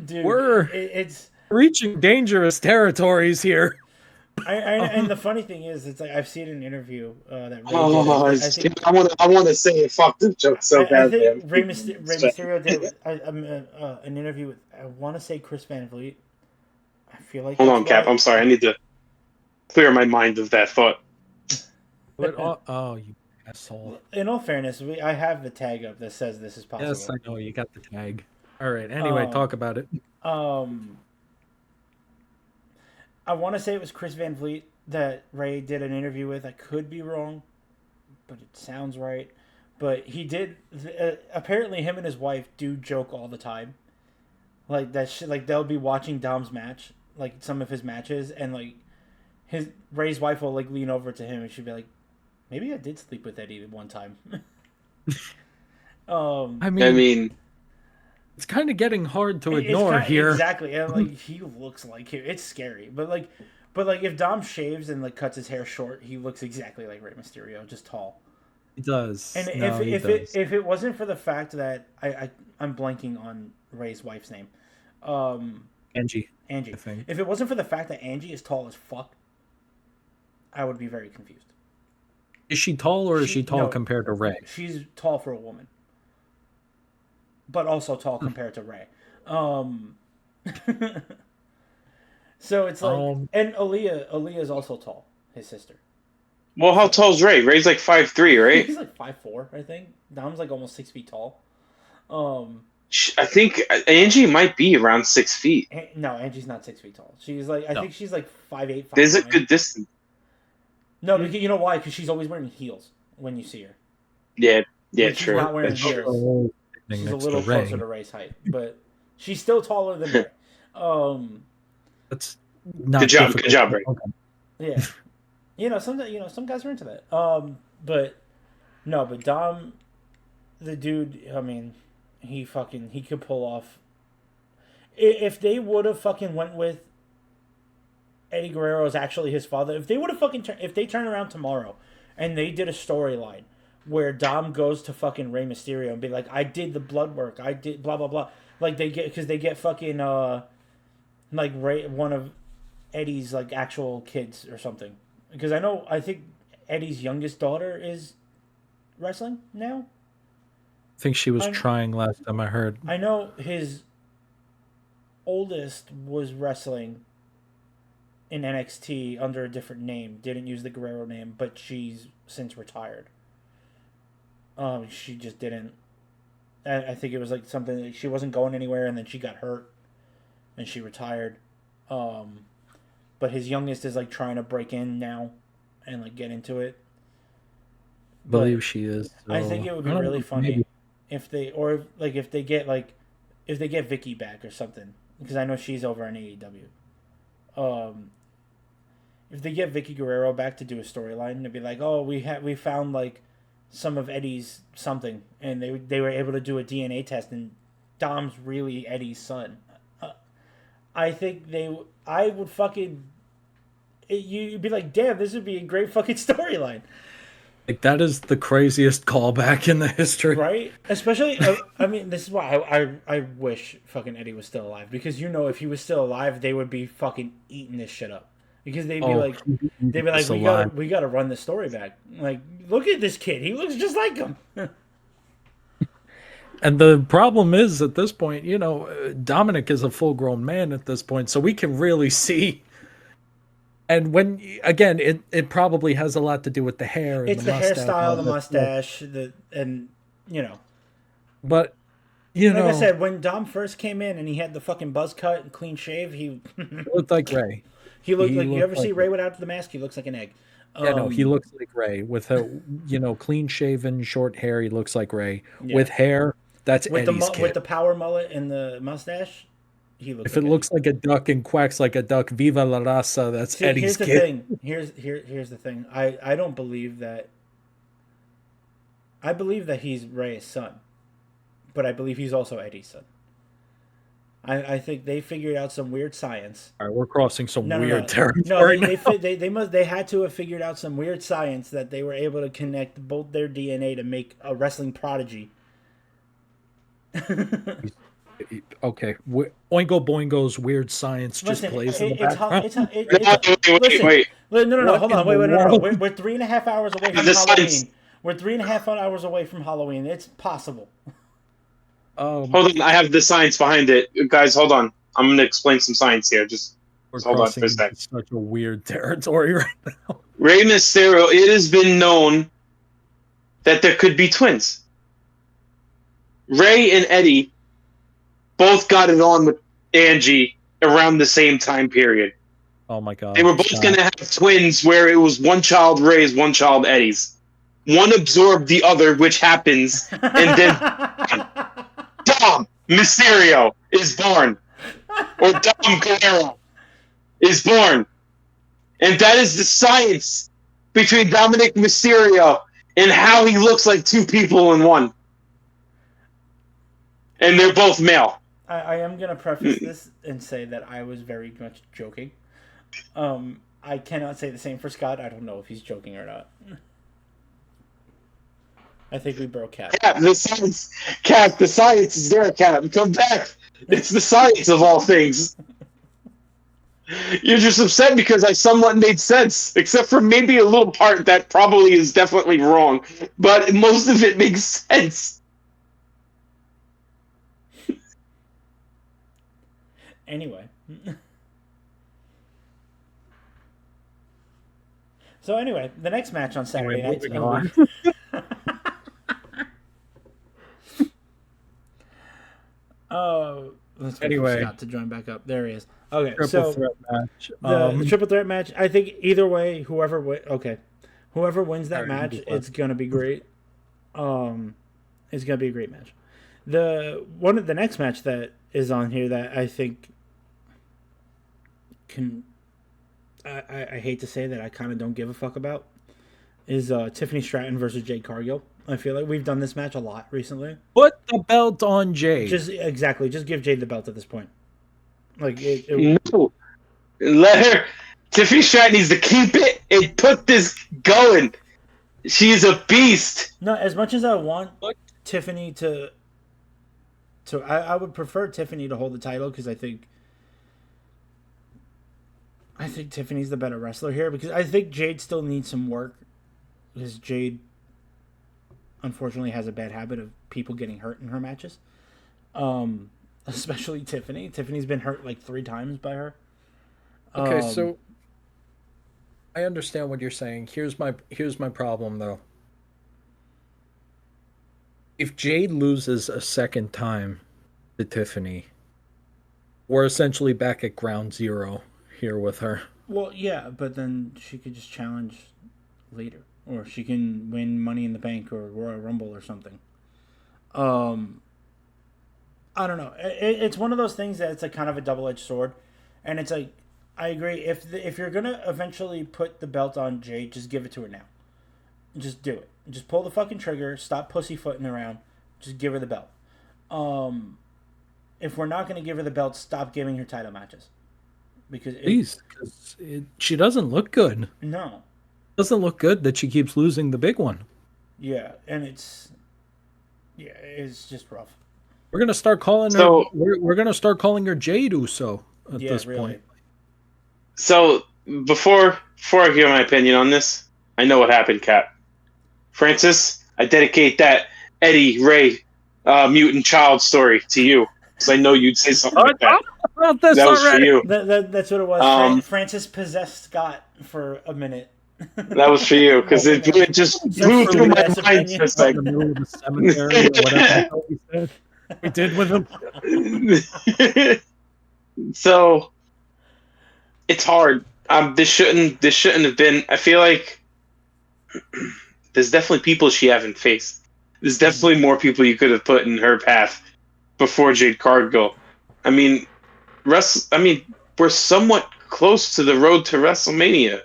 Dude, it's reaching dangerous territories here. And the funny thing is, it's like I've seen an interview that Ray did. I want to say a fucked up joke so bad. I think Rey Mysterio did an interview with, I want to say, Chris Van Vliet. I feel like. Hold on, Cap. I'm sorry. I need to clear my mind of that thought. Oh, you asshole! In all fairness, I have the tag up that says this is possible. Yes, I know you got the tag. All right. Anyway, talk about it. I want to say it was Chris Van Vliet that Ray did an interview with. I could be wrong, but it sounds right. But he did. Apparently, him and his wife do joke all the time. Like that shit. Like they'll be watching Dom's match, like some of his matches, and like Ray's wife will like lean over to him and she'll be like, "Maybe I did sleep with Eddie one time." I mean. It's kind of getting hard to ignore here. Exactly, and like he looks like him. It's scary, but like if Dom shaves and like cuts his hair short, he looks exactly like Rey Mysterio, just tall. He does. And if it wasn't for the fact that I'm blanking on Ray's wife's name, Angie. I think. If it wasn't for the fact that Angie is tall as fuck, I would be very confused. Is she tall or is she tall compared to Ray? She's tall for a woman. But also tall compared to Ray. So it's like... and Aaliyah is also tall. His sister. Well, how tall is Ray? Ray's like 5'3", right? He's like 5'4", I think. Dom's like almost 6 feet tall. I think Angie might be around 6 feet. No, Angie's not 6 feet tall. She's like... I think she's like 5'8", 5'9". There's a good distance. No, because you know why? Because she's always wearing heels when you see her. Yeah, true. She's not wearing heels. She's a little closer to Ray's height, but she's still taller than Ray. That's not good job, Ray. Yeah, some guys are into that. But Dom, the dude, I mean, he could pull off. If they would have fucking went with Eddie Guerrero is actually his father. If they would have fucking if they turn around tomorrow and they did a storyline where Dom goes to fucking Rey Mysterio and be like, I did the blood work, I did blah blah blah, like they get fucking like Ray, one of Eddie's like actual kids or something, because I think Eddie's youngest daughter is wrestling now. I think she was trying last time I heard. I know his oldest was wrestling in NXT under a different name, didn't use the Guerrero name, but she's since retired. She just didn't. I think it was like something that she wasn't going anywhere, and then she got hurt, and she retired. But his youngest is like trying to break in now, and like get into it. I believe she is. So I think it would be really funny if they get Vicky back or something, because I know she's over on AEW. If they get Vicky Guerrero back to do a storyline, and be like, oh, we found like some of Eddie's something, and they were able to do a DNA test, and Dom's really Eddie's son. I think I would fucking, you'd be like, damn, this would be a great fucking storyline. Like, that is the craziest callback in the history, right? Especially, I mean, this is why I wish fucking Eddie was still alive, because if he was still alive, they would be fucking eating this shit up. Because they'd be like, we gotta run the story back. Like, look at this kid; he looks just like him. And the problem is, at this point, Dominic is a full-grown man at this point, so we can really see. And when, again, it probably has a lot to do with the hair. It's the hairstyle, the mustache, But, like I said, when Dom first came in and he had the fucking buzz cut and clean shave, he looked like Ray. He looked like, you ever see Ray without the mask? He looks like an egg. He looks like Ray with a clean shaven, short hair. He looks like Ray with hair. That's Eddie's kid. With the power mullet and the mustache. He looks. If it looks like a duck and quacks like a duck, viva la raza. That's Eddie's kid. Here's the thing. I don't believe that. I believe that he's Ray's son, but I believe he's also Eddie's son. I think they figured out some weird science. All right, we're crossing some weird territory. No, they had to have figured out some weird science that they were able to connect both their DNA to make a wrestling prodigy. Okay, Oingo Boingo's weird science just plays in the background. Wait. No, hold on. Wait, no. We're 3.5 hours away from Halloween. We're 3.5 hours away from Halloween. It's possible. Hold on, I have the science behind it. Guys, hold on. I'm going to explain some science here. Just hold on for a second. It's such a weird territory right now. Rey Mysterio, it has been known that there could be twins. Ray and Eddie both got it on with Angie around the same time period. Oh my God. They were both going to have twins where it was one child Ray's, one child Eddie's. One absorbed the other, which happens, and then Dom Mysterio is born. Or Dom Guerrero is born. And that is the science between Dominic Mysterio and how he looks like two people in one. And they're both male. I am going to preface this and say that I was very much joking. I cannot say the same for Scott. I don't know if he's joking or not. I think we broke Cap. The science is there, Cap. Come back. It's the science of all things. You're just upset because I somewhat made sense, except for maybe a little part that probably is definitely wrong, but most of it makes sense. Anyway. So anyway, the next match on Saturday night. Let's wait for Scott to join back up. There he is. Okay, triple threat match. The triple threat match. I think either way, whoever wins that match, it's gonna be great. It's gonna be a great match. The next match that is on here that I think I hate to say that I kind of don't give a fuck about is Tiffany Stratton versus Jade Cargill. I feel like we've done this match a lot recently. Put the belt on Jade. Just give Jade the belt at this point. Like no, let her. Tiffany Stratton needs to keep it and put this going. She is a beast. No, as much as I want Tiffany to I would prefer Tiffany to hold the title because I think Tiffany's the better wrestler here because I think Jade still needs some work because Jade unfortunately has a bad habit of people getting hurt in her matches. Especially Tiffany. Tiffany's been hurt like 3 times by her. Okay, so I understand what you're saying. Here's my problem though. If Jade loses a second time to Tiffany, we're essentially back at ground zero here with her. Well, yeah, but then she could just challenge later, or she can win Money in the Bank or Royal Rumble or something. I don't know. It's one of those things that it's like kind of a double-edged sword, and it's like I agree. If you're gonna eventually put the belt on Jade, just give it to her now. Just do it. Just pull the fucking trigger. Stop pussyfooting around. Just give her the belt. If we're not gonna give her the belt, stop giving her title matches. Because she doesn't look good. No, it doesn't look good that she keeps losing the big one. Yeah, and it's just rough. We're gonna start calling her. We're gonna start calling her Jade Uso at this point. So before I give my opinion on this, I know what happened, Cap. Francis, I dedicate that Eddie Ray mutant child story to you, because I know you'd say something like that. That was for you. That's what it was. Francis possessed Scott for a minute. That was for you, because it just flew through my mind for a second. In the middle of the cemetery or whatever we said. We did with him. So it's hard. This shouldn't have been. I feel like there's definitely people she haven't faced. There's definitely more people you could have put in her path before Jade Cargill. I mean, we're somewhat close to the road to WrestleMania.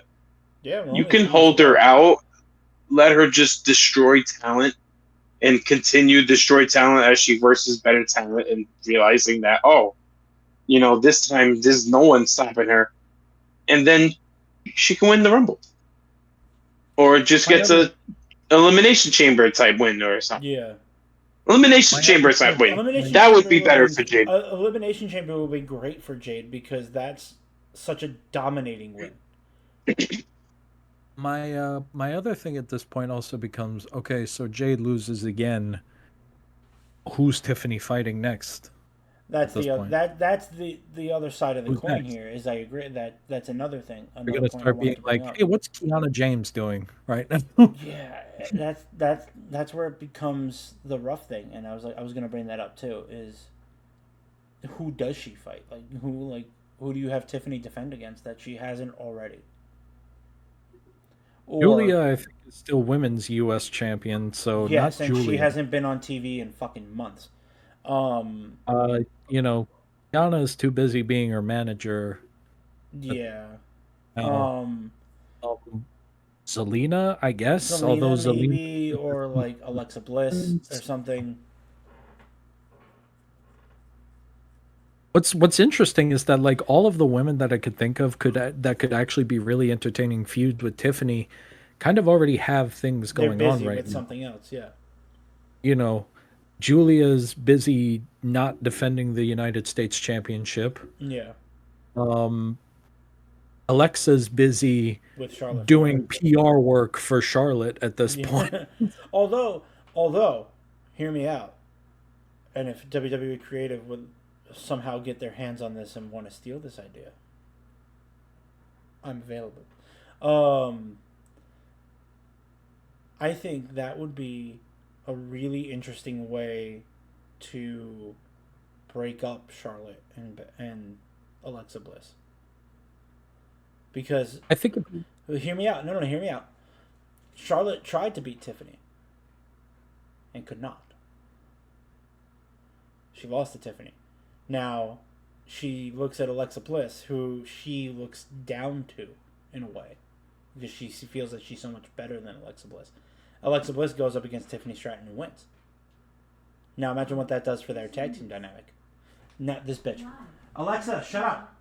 Yeah, you can hold her out, let her just destroy talent, and continue to destroy talent as she versus better talent, and realizing that this time there's no one stopping her, and then she can win the Rumble, or just gets a Elimination Chamber type win or something. Yeah. Elimination Chamber type win. That would be better for Jade. Elimination Chamber would be great for Jade because that's such a dominating win. My other thing at this point also becomes, okay, so Jade loses again. Who's Tiffany fighting next? That's the other side of the coin here. Is I agree that's another thing. We're gonna start being like, hey, what's Kiana James doing right now? Yeah, that's where it becomes the rough thing. And I was gonna bring that up too. Is who does she fight? Who do you have Tiffany defend against that she hasn't already? Julia, I think, is still women's U.S. champion, so yes, not and Julia. She hasn't been on TV in fucking months. Kiana is too busy being her manager. Yeah. Zelina, I guess. Zelina maybe, or like Alexa Bliss or something. What's interesting is that like all of the women that I could think of could actually be really entertaining feuds with Tiffany, kind of already have things going on right with now. Something else, yeah. Julia's busy not defending the United States Championship. Yeah. Alexa's busy with Charlotte doing PR work for Charlotte at this point. Although, hear me out. And if WWE Creative would somehow get their hands on this and want to steal this idea, I'm available. I think that would be a really interesting way to break up Charlotte and Alexa Bliss. Because I think hear me out. No, hear me out. Charlotte tried to beat Tiffany and could not. She lost to Tiffany. Now, she looks at Alexa Bliss, who she looks down to, in a way. Because she feels that she's so much better than Alexa Bliss. Alexa Bliss goes up against Tiffany Stratton and wins. Now, imagine what that does for their tag team dynamic. Not this bitch. Alexa, shut up!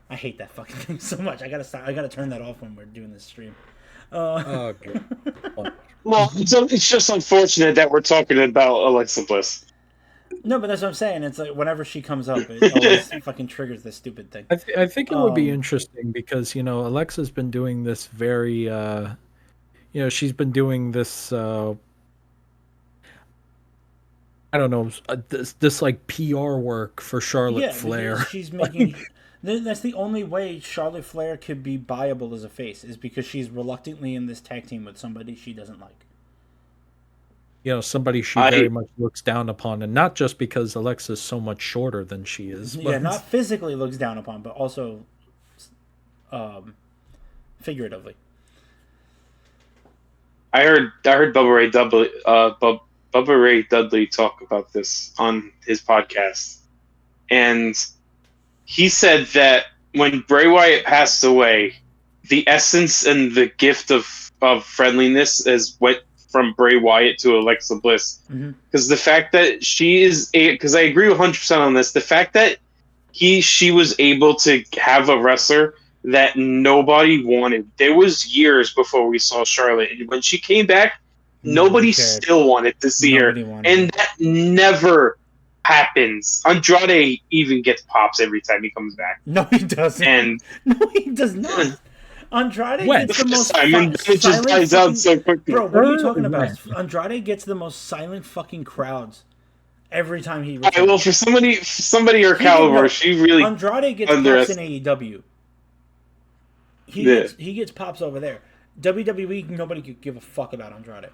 I hate that fucking thing so much. I gotta stop. I gotta turn that off when we're doing this stream. Oh, God. Well, it's just unfortunate that we're talking about Alexa Bliss. No, but that's what I'm saying. It's like whenever she comes up, it always fucking triggers this stupid thing. I think it would be interesting because, you know, Alexa's been doing this very, you know, she's been doing this, I don't know, this like PR work for Charlotte Flair. She's making. That's the only way Charlotte Flair could be viable as a face is because she's reluctantly in this tag team with somebody she doesn't like. You know, somebody she very much looks down upon, and not just because Alexa's so much shorter than she is. Yeah, not physically looks down upon, but also figuratively. I heard Bubba Ray Dudley talk about this on his podcast, and he said that when Bray Wyatt passed away, the essence and the gift of friendliness went from Bray Wyatt to Alexa Bliss. Because the fact that she is because I agree 100% on this, the fact that she was able to have a wrestler that nobody wanted. There was years before we saw Charlotte, and when she came back, nobody still wanted to see her, and that never happens. Andrade even gets pops every time he comes back. No, he doesn't. And no, he does not. Andrade gets the most it just dies out so quickly. Bro, what are you talking about? Andrade gets the most silent fucking crowds every time he returns. Well, for somebody her caliber, she really Andrade gets pops in AEW. He gets pops over there. WWE, nobody could give a fuck about Andrade.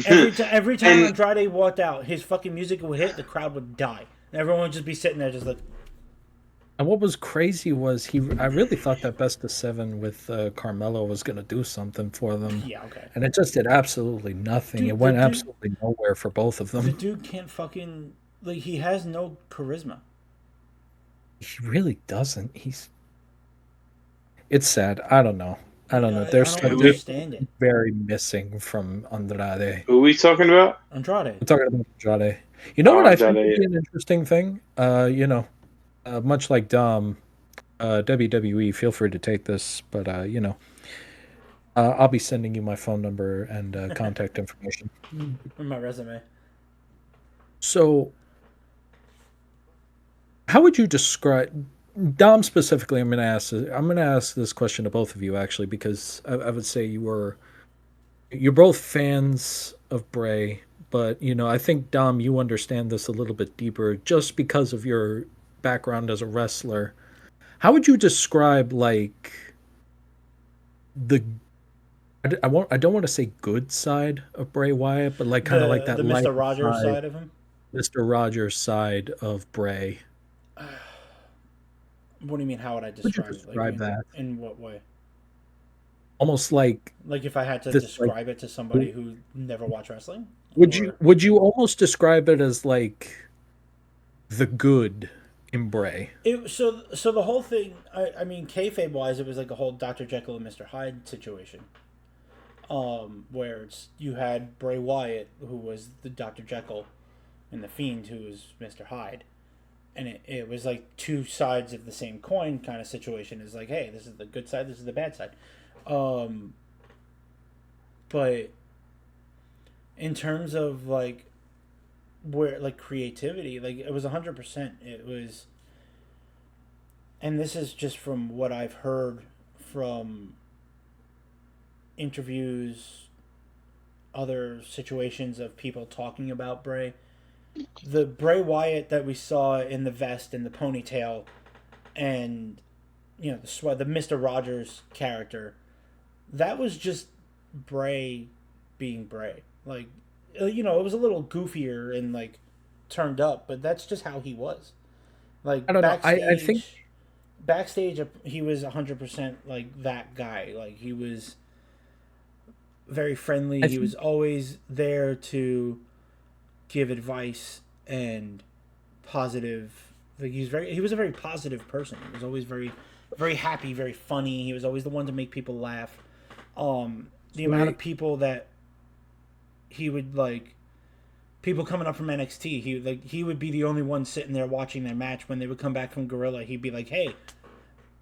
Every time Andrade walked out, his fucking music would hit, the crowd would die. And everyone would just be sitting there just like... And what was crazy was I really thought that Best of 7 with Carmelo was going to do something for them. Yeah, okay. And it just did absolutely nothing. Dude, it went absolutely nowhere for both of them. The dude can't fucking... Like, he has no charisma. He really doesn't. It's sad. I don't know. There's very missing from Andrade. Who are we talking about? Andrade. I'm talking about Andrade. You know what I think would be an interesting thing? You know, much like Dom, WWE, feel free to take this, but you know, I'll be sending you my phone number and contact information. My resume. So, how would you describe Dom specifically? I'm going to ask this question to both of you actually, because I would say you're both fans of Bray, but you know, I think Dom, you understand this a little bit deeper just because of your background as a wrestler. How would you describe like I don't want to say good side of Bray Wyatt, but like kind of like that the Mr. Rogers side of him? Mr. Rogers side of Bray. What do you mean? How would I describe it? Like, that? In what way? Almost like if I had to describe it to somebody who never watched wrestling. Would you almost describe it as like the good in Bray? So the whole thing. I mean, kayfabe wise, it was like a whole Dr. Jekyll and Mr. Hyde situation. Where you had Bray Wyatt, who was the Dr. Jekyll, and the Fiend, who was Mr. Hyde. And it was like two sides of the same coin kind of situation. It's like, hey, this is the good side, this is the bad side. But in terms of like where like creativity, like it was 100%. It was, and this is just from what I've heard from interviews, other situations of people talking about Bray. The Bray Wyatt that we saw in the vest and the ponytail, and you know the Mr. Rogers character, that was just Bray being Bray. Like, you know, it was a little goofier and like turned up, but that's just how he was. Like, I don't know. I think backstage he was 100% like that guy. Like, he was very friendly. He was always there to give advice and positive. Like, he was a very positive person. He was always very, very happy, very funny. He was always the one to make people laugh. The amount of people that he would like, people coming up from NXT, he would be the only one sitting there watching their match when they would come back from Gorilla. He'd be like, "Hey,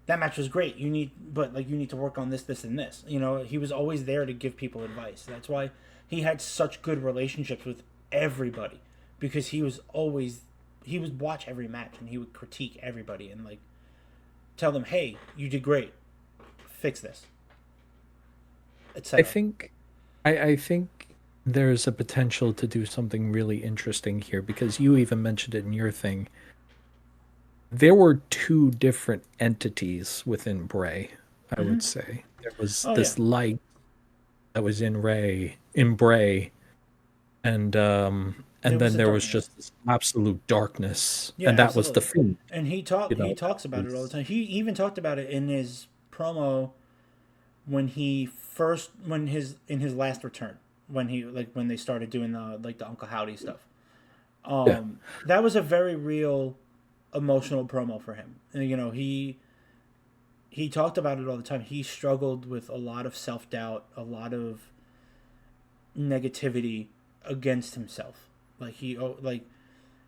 that match was great. You need to work on this, this, and this. You know, he was always there to give people advice. That's why he had such good relationships with everybody, because he would watch every match and he would critique everybody and like tell them, hey, you did great, fix this, etc. I think there's a potential to do something really interesting here, because you even mentioned it in your thing. There were two different entities within Bray, I would say. There was this light that was in Bray, and then there was just this absolute darkness, and that was the Fiend. And he talks about it all the time. He even talked about it in his promo in his last return, when they started doing the Uncle Howdy stuff. That was a very real emotional promo for him. And, you know, he talked about it all the time. He struggled with a lot of self-doubt, a lot of negativity against himself. Like he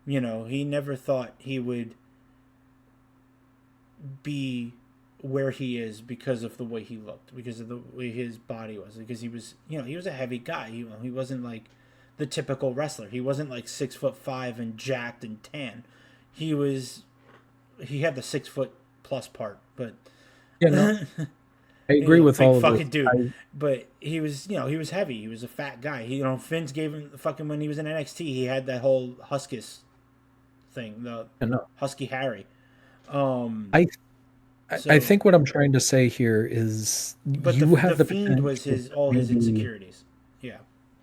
never thought he would be where he is because of the way he looked, because of the way his body was, because he was a heavy guy. He wasn't like the typical wrestler. He wasn't like 6'5" and jacked and tan. He had the 6 foot plus part, but I agree with all of fucking this. Dude. But he was heavy. He was a fat guy. Vince gave him when he was in NXT, he had that whole Huskus thing, Husky Harry. I think what I'm trying to say here is, the Fiend was his insecurities. Yeah.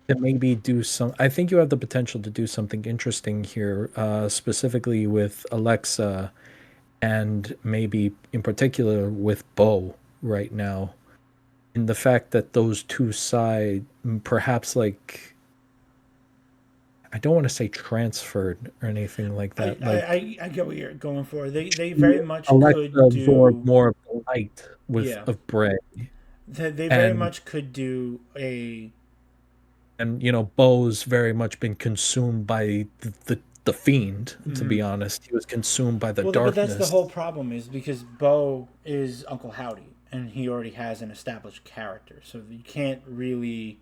To maybe do some. I think you have the potential to do something interesting here, specifically with Alexa, and maybe in particular with Bo right now, in the fact that those two sides perhaps, like, I don't want to say transferred or anything like that. I get what you're going for. They very much Alexa could absorb more of the light of Bray. They very much could do a. And Bo's very much been consumed by the Fiend. To be honest, he was consumed by the darkness. But that's the whole problem, is because Bo is Uncle Howdy, and he already has an established character, so you can't really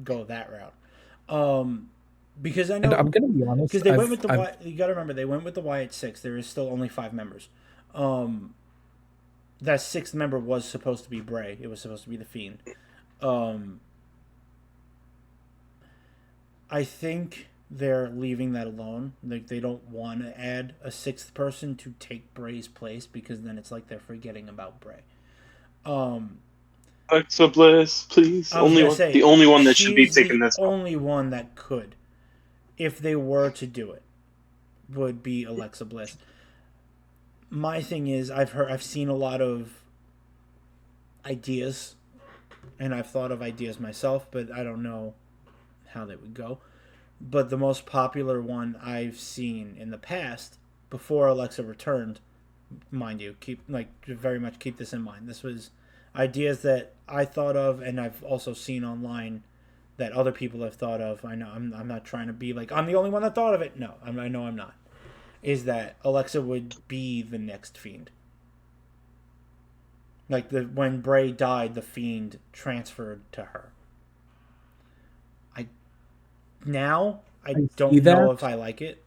go that route. Because I know, and I'm gonna be honest, because they went with the you got to remember, they went with the Wyatt Six. There is still only 5 members. That 6th member was supposed to be Bray. It was supposed to be the Fiend. I think they're leaving that alone. Like, they don't want to add a 6th person to take Bray's place, because then it's like they're forgetting about Bray. Alexa Bliss, please. The only one that should be taking this. The only one that could, if they were to do it, would be Alexa Bliss. My thing is, I've seen a lot of ideas, and I've thought of ideas myself, but I don't know how they would go. But the most popular one I've seen in the past, before Alexa returned, mind you, very much keep this in mind. This was ideas that I thought of, and I've also seen online that other people have thought of. I know I'm not trying to be like I'm the only one that thought of it. No, I know I'm not. Is that Alexa would be the next Fiend? Like, when Bray died, the Fiend transferred to her. I don't know if I like it.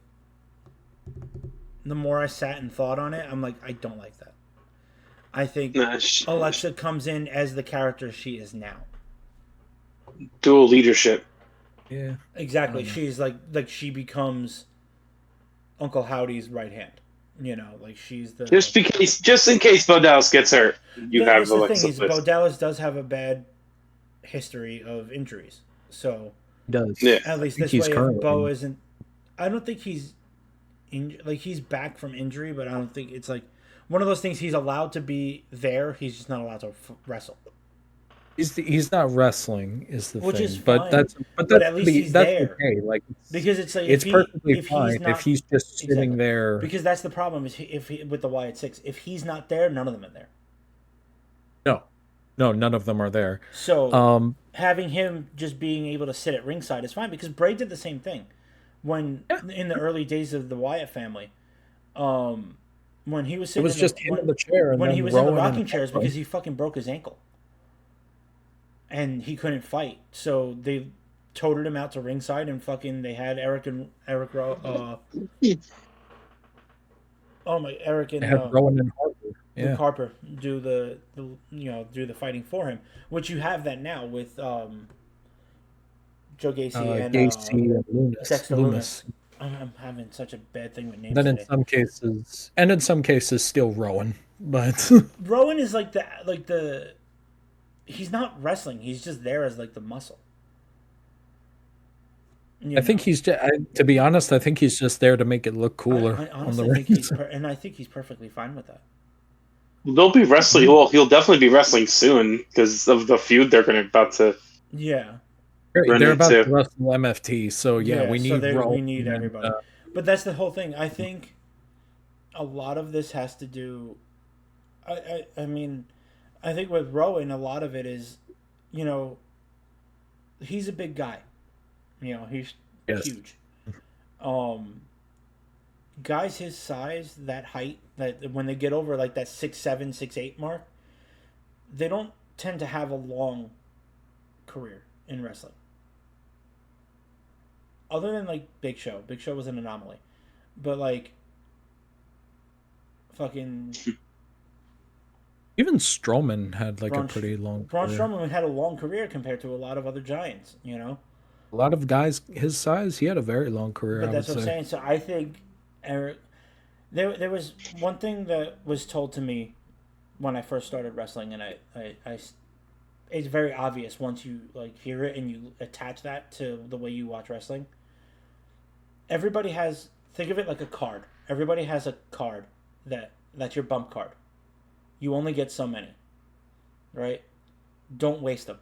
The more I sat and thought on it, I'm like, I don't like that. I think Alexa comes in as the character she is now. Dual leadership. Yeah. Exactly. She's like she becomes Uncle Howdy's right hand. She's the just in case Bo Dallas gets hurt. Have Alexa. The thing is, Bo Dallas does have a bad history of injuries, so he does. Yeah. At least this way, Bo isn't. I don't think he's he's back from injury, but I don't think it's like one of those things. He's allowed to be there. He's just not allowed to wrestle. He's not wrestling is the Which thing, is fine, but at least he's there. Okay. Like, because it's like it's perfectly fine if he's just sitting there. Because that's the problem, is with the Wyatt Six, if he's not there, none of them are there. No, none of them are there. So having him just being able to sit at ringside is fine, because Bray did the same thing when in the early days of the Wyatt family. When he was It sitting was in just the him in the chair, and when he then was in the Rowan and rocking chairs because he fucking broke his ankle and he couldn't fight. So they toted him out to ringside and fucking they had Eric they and had Rowan and Harper. Luke Yeah, Harper do do the fighting for him, which you have that now with Joe Gacy and Gacy and Loomis. Dexter Loomis. I'm having such a bad thing with names Then today. in some cases, still Rowan. But Rowan is like the he's not wrestling. He's just there as like the muscle. I think he's just, to be honest, I think he's just there to make it look cooler I on the honestly think ring. and I think he's perfectly fine with that. They'll be wrestling. Well, he'll definitely be wrestling soon because of the feud they're about to Yeah. run They're about into. to wrestle MFT, so yeah, we need Rowan. we need and, everybody. But that's the whole thing. I think a lot of this has to do. I mean, I think with Rowan, a lot of it is, he's a big guy. He's Yes. huge. Guys his size, that height, that when they get over like that 6'7", 6'8" mark, they don't tend to have a long career in wrestling. Other than like Big Show. Big Show was an anomaly. But like fucking Even Strowman had like Braun, a pretty long Braun career. Strowman had a long career compared to a lot of other giants, A lot of guys his size, he had a very long career, But I that's would what I'm say. saying. So I think Eric, there was one thing that was told to me when I first started wrestling, and it's very obvious once you like hear it and you attach that to the way you watch wrestling. Everybody has, think of it like a card. Everybody has a card that's your bump card. You only get so many, right? Don't waste them.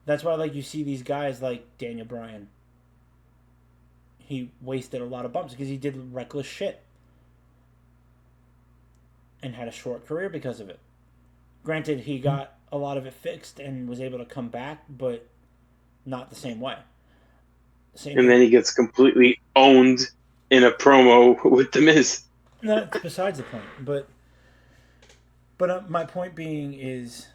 That's why like you see these guys like Daniel Bryan. He wasted a lot of bumps because he did reckless shit and had a short career because of it. Granted, he got a lot of it fixed and was able to come back, but not the same way. And then he gets completely owned in a promo with The Miz. That's besides the point. But my point being is,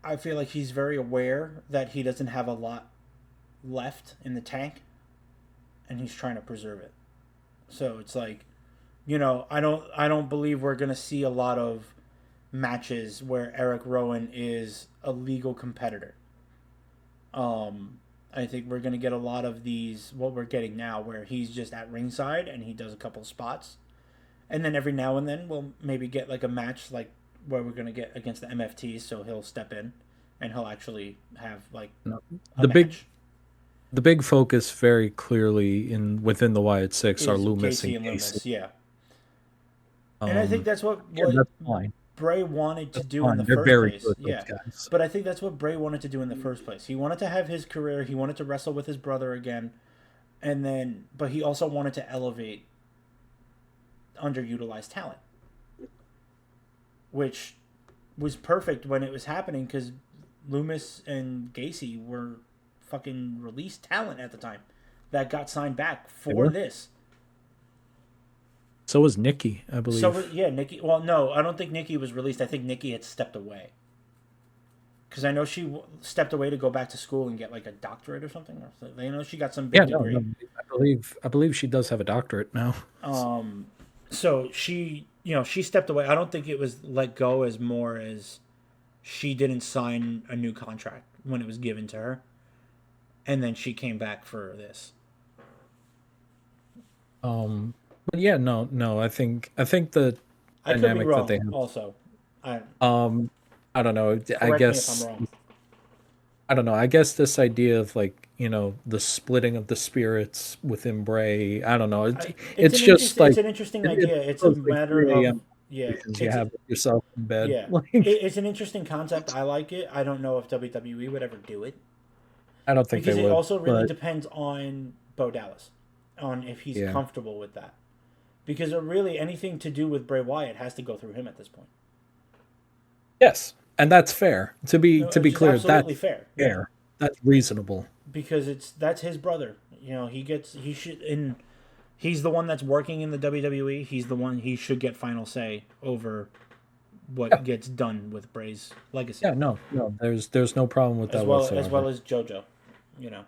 I feel like he's very aware that he doesn't have a lot left in the tank, and he's trying to preserve it. So it's like, I don't believe we're gonna see a lot of matches where Eric Rowan is a legal competitor. I think we're gonna get a lot of these, what we're getting now, where he's just at ringside and he does a couple spots, and then every now and then we'll maybe get like a match like where we're gonna get against the MFTs, so he'll step in and he'll actually have like the big focus very clearly within the Wyatt Six are Loomis and Loomis, yeah. And I think that's what that's fine. Bray wanted to do fine. in the They're first very place. good, Yeah, guys. but I think that's what Bray wanted to do in the first place. He wanted to have his career. He wanted to wrestle with his brother again, but he also wanted to elevate underutilized talent, which was perfect when it was happening because Loomis and Gacy were fucking released talent at the time that got signed back for this. So was Nikki, I believe. So yeah, Nikki. Well, no, I don't think Nikki was released. I think Nikki had stepped away. Because I know she stepped away to go back to school and get like a doctorate or something. She got some big degree. I believe she does have a doctorate now. So she stepped away. I don't think it was let go as more as she didn't sign a new contract when it was given to her, and then she came back for this. But yeah, no. I think the dynamic that they have. Also, I don't know. I guess me if I'm wrong. I don't know. I guess this idea of like the splitting of the spirits within Bray. I don't know. It's just like it's an interesting idea. It's a matter of you have yourself in bed. Yeah, it's an interesting concept. I like it. I don't know if WWE would ever do it. I don't think because they would. It also really depends on Bo Dallas, on if he's comfortable with that. Because really anything to do with Bray Wyatt has to go through him at this point. Yes, and that's fair. To be clear, that's fair. Yeah. That's reasonable. Because that's his brother. He He's the one that's working in the WWE. He's the one. He should get final say over what gets done with Bray's legacy. Yeah, no, there's no problem with that whatsoever. As well as JoJo, you know.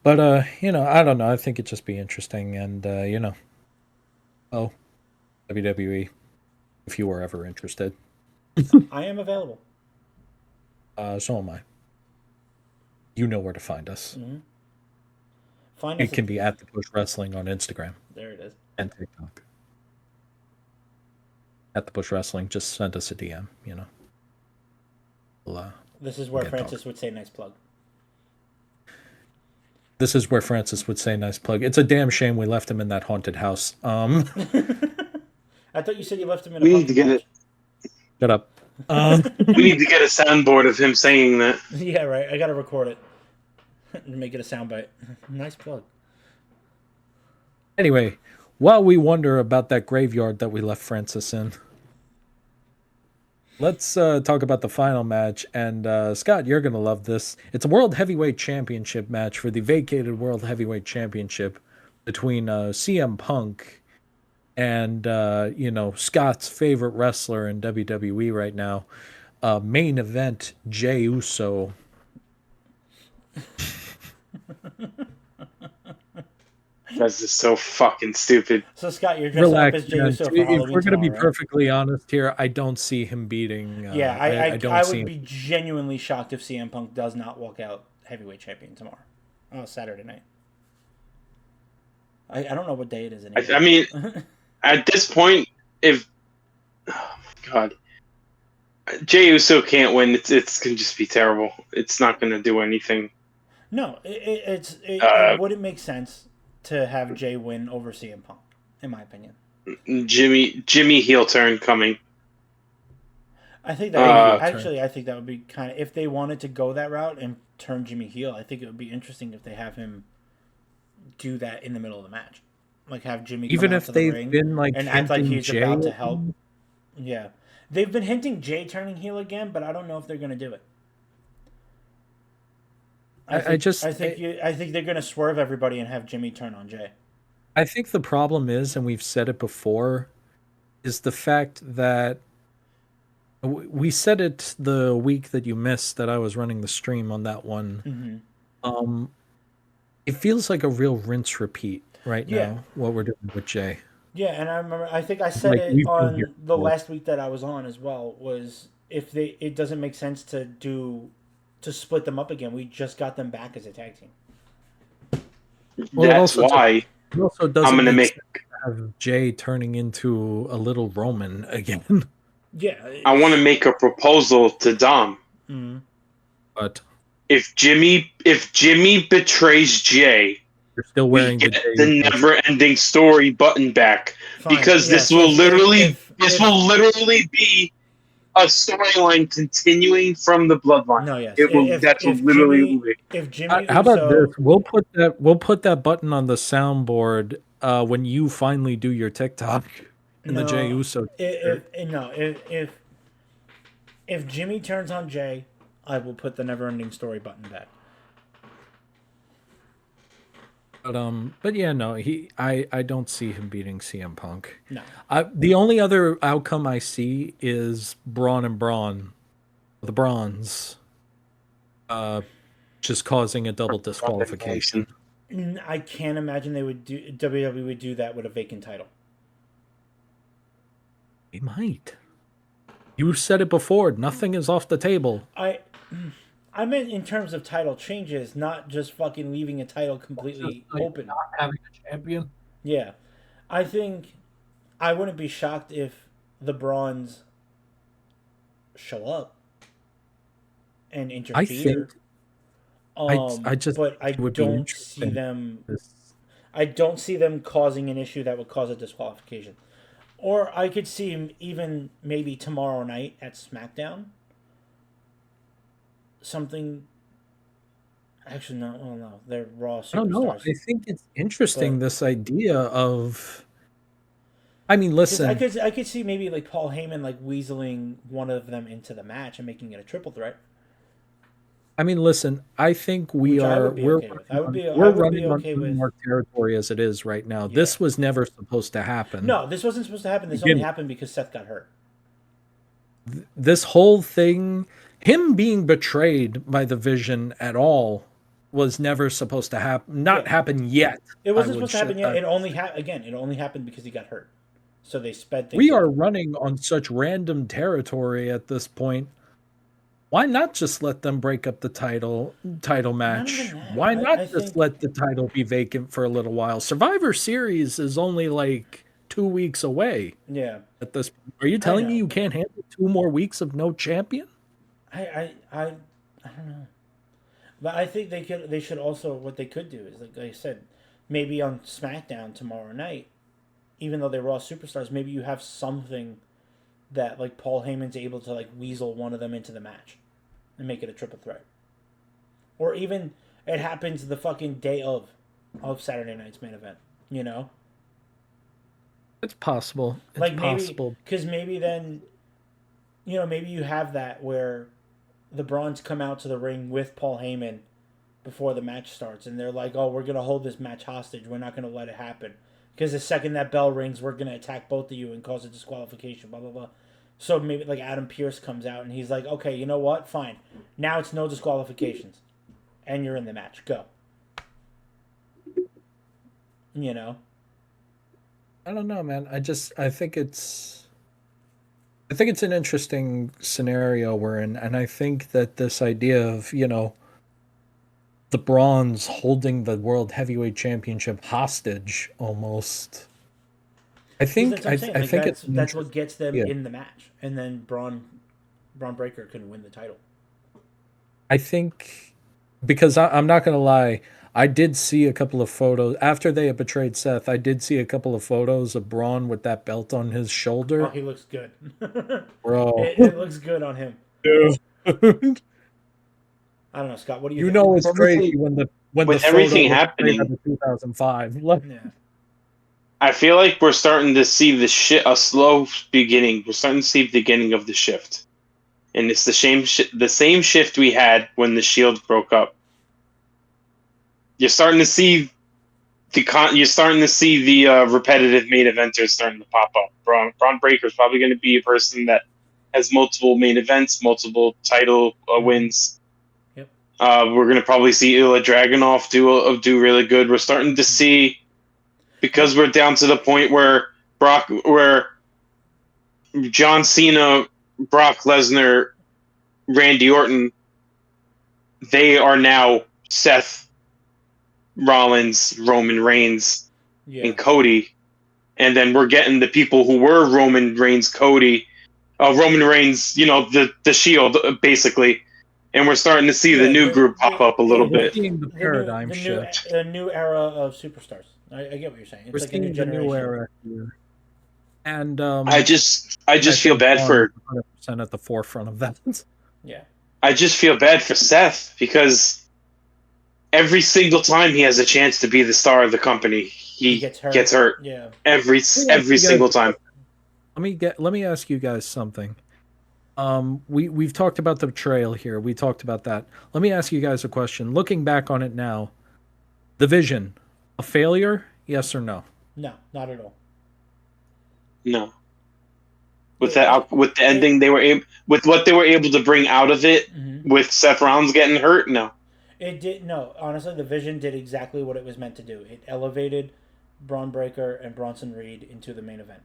But I don't know. I think it'd just be interesting, and WWE, if you were ever interested, I am available. So am I. You know where to find us. Mm-hmm. Find it can be at The Push Wrestling on Instagram. There it is. And TikTok. At The Push Wrestling, just send us a DM, This is where Francis would say nice plug. This is where Francis would say nice plug. It's a damn shame we left him in that haunted house. I thought you said you left him in a We need to get it. Shut up. We need to get a soundboard of him saying that. Yeah, right. I got to record it. Make it a soundbite. Nice plug. Anyway, while we wonder about that graveyard that we left Francis in, let's talk about the final match. And Scott, you're going to love this. It's a World Heavyweight Championship match for the vacated World Heavyweight Championship between CM Punk and, Scott's favorite wrestler in WWE right now, main event Jey Uso. That's just so fucking stupid. So Scott, you're dressed up as Jey Uso for Halloween. If we're going to be right? perfectly honest here, I don't see him beating. I would be genuinely shocked if CM Punk does not walk out heavyweight champion tomorrow. Oh, Saturday night. I don't know what day it is anymore. I mean, at this point, if oh my god, Jey Uso can't win, it's going to just be terrible. It's not going to do anything. No, it wouldn't make sense to have Jey win over CM Punk, in my opinion. Jimmy heel turn coming. I think that I think that would be kind of, if they wanted to go that route and turn Jimmy heel, I think it would be interesting if they have him do that in the middle of the match, like have Jimmy even come if out to the they've ring been like and act like he's Jey about to help. Yeah, they've been hinting Jey turning heel again, but I don't know if they're going to do it. I think they're going to swerve everybody and have Jimmy turn on Jey. I think the problem is, and we've said it before, is the fact that we said it the week that you missed that I was running the stream on that one. Mm-hmm. It feels like a real rinse repeat right now, what we're doing with Jey. Yeah, and I remember, I think I said it on the last week that I was on as well, was if it doesn't make sense to split them up again. We just got them back as a tag team. Well, that's why it also doesn't I'm going to make have Jey turning into a little Roman again. Yeah, I want to make a proposal to Dom. Mm-hmm. But if Jimmy betrays Jey, you're still wearing the never-ending story button back. Fine. Because this will literally be a storyline continuing from the bloodline. No, yes. If Jimmy how about this? We'll put that button on the soundboard when you finally do your TikTok in the Jey Uso. If Jimmy turns on Jey, I will put the never-ending story button back. But yeah, no, I don't see him beating CM Punk. No. The only other outcome I see is Braun and Braun, the Bronze, just causing a double disqualification. I can't imagine WWE would do that with a vacant title. They might. You said it before. Nothing is off the table. I meant in terms of title changes, not just fucking leaving a title completely open. Not having a champion? Yeah. I think I wouldn't be shocked if the Bronze show up and interfere. I don't see them. I don't see them causing an issue that would cause a disqualification. Or I could see him even maybe tomorrow night at SmackDown. Something. Actually, no. Oh no, they're Raw superstars. I don't know. I think it's interesting, this idea of. I mean, listen. I could see maybe like Paul Heyman like weaseling one of them into the match and making it a triple threat. I mean, listen, I think Which I would be we're okay with. I would be running on okay with. unmarked territory as it is right now. Yeah. This was never supposed to happen. No, this wasn't supposed to happen. This only Again, happened because Seth got hurt. this whole thing, him being betrayed by the Vision at all, was never supposed to happen. Not Yeah. happen yet. It wasn't supposed to happen yet. It only it only happened because he got hurt. So they sped things. We are up. running on such random territory at this point. Why not just let them break up the title match? Why not just let the title be vacant for a little while? Survivor Series is only like 2 weeks away. Yeah. At this point. Are you telling me you can't handle 2 more weeks of no champion? I don't know. But I think they should also, what they could do is, like I said, maybe on SmackDown tomorrow night, even though they're Raw superstars, maybe you have something that like Paul Heyman's able to like weasel one of them into the match and make it a triple threat. Or even it happens the fucking day of Saturday night's main event, you know? It's possible. It's like possible. Because maybe then, you know, maybe you have that where the Brawns come out to the ring with Paul Heyman before the match starts, and they're like, oh, we're going to hold this match hostage. We're not going to let it happen. Because the second that bell rings, we're going to attack both of you and cause a disqualification, blah, blah, blah. So maybe like Adam Pearce comes out, and he's like, okay, you know what? Fine. Now it's no disqualifications. And you're in the match. Go. You know? I don't know, man. I think it's an interesting scenario we're in, and I think that this idea of, you know, the Brawns holding the World Heavyweight Championship hostage almost. I think that's what gets them in the match, and then Braun Breaker can win the title. I think because I'm not gonna lie, I did see a couple of photos after they had betrayed Seth. I did see a couple of photos of Braun with that belt on his shoulder. Oh, he looks good, bro. It looks good on him. I don't know, Scott. What do you think? You know, it's crazy when with everything happening in 2005. Yeah. I feel like we're starting to see a slow beginning. We're starting to see the beginning of the shift, and it's the same shift we had when the Shield broke up. You're starting to see the repetitive main eventers starting to pop up. Braun Breaker is probably going to be a person that has multiple main events, multiple title wins. Yep. We're going to probably see Ilya Dragunov do really good. We're starting to see, because we're down to the point where John Cena, Brock Lesnar, Randy Orton, they are now Seth Rollins, Roman Reigns, and Cody. And then we're getting the people who were Roman Reigns, Roman Reigns, you know, the Shield, basically. And we're starting to see the new group pop up a little bit. The paradigm shift. A new era of superstars. I get what you're saying. It's we're like a new generation. New era here. And I just feel bad for 100% at the forefront of that. Yeah. I just feel bad for Seth because every single time he has a chance to be the star of the company, he gets hurt. Yeah. Every single time. Let me ask you guys something. We've talked about the betrayal here. We talked about that. Let me ask you guys a question. Looking back on it now, the Vision, a failure? Yes or no? No, not at all. No. With the ending with what they were able to bring out of it, with Seth Rollins getting hurt, no. It did no. Honestly, the Vision did exactly what it was meant to do. It elevated Braun Breaker and Bronson Reed into the main event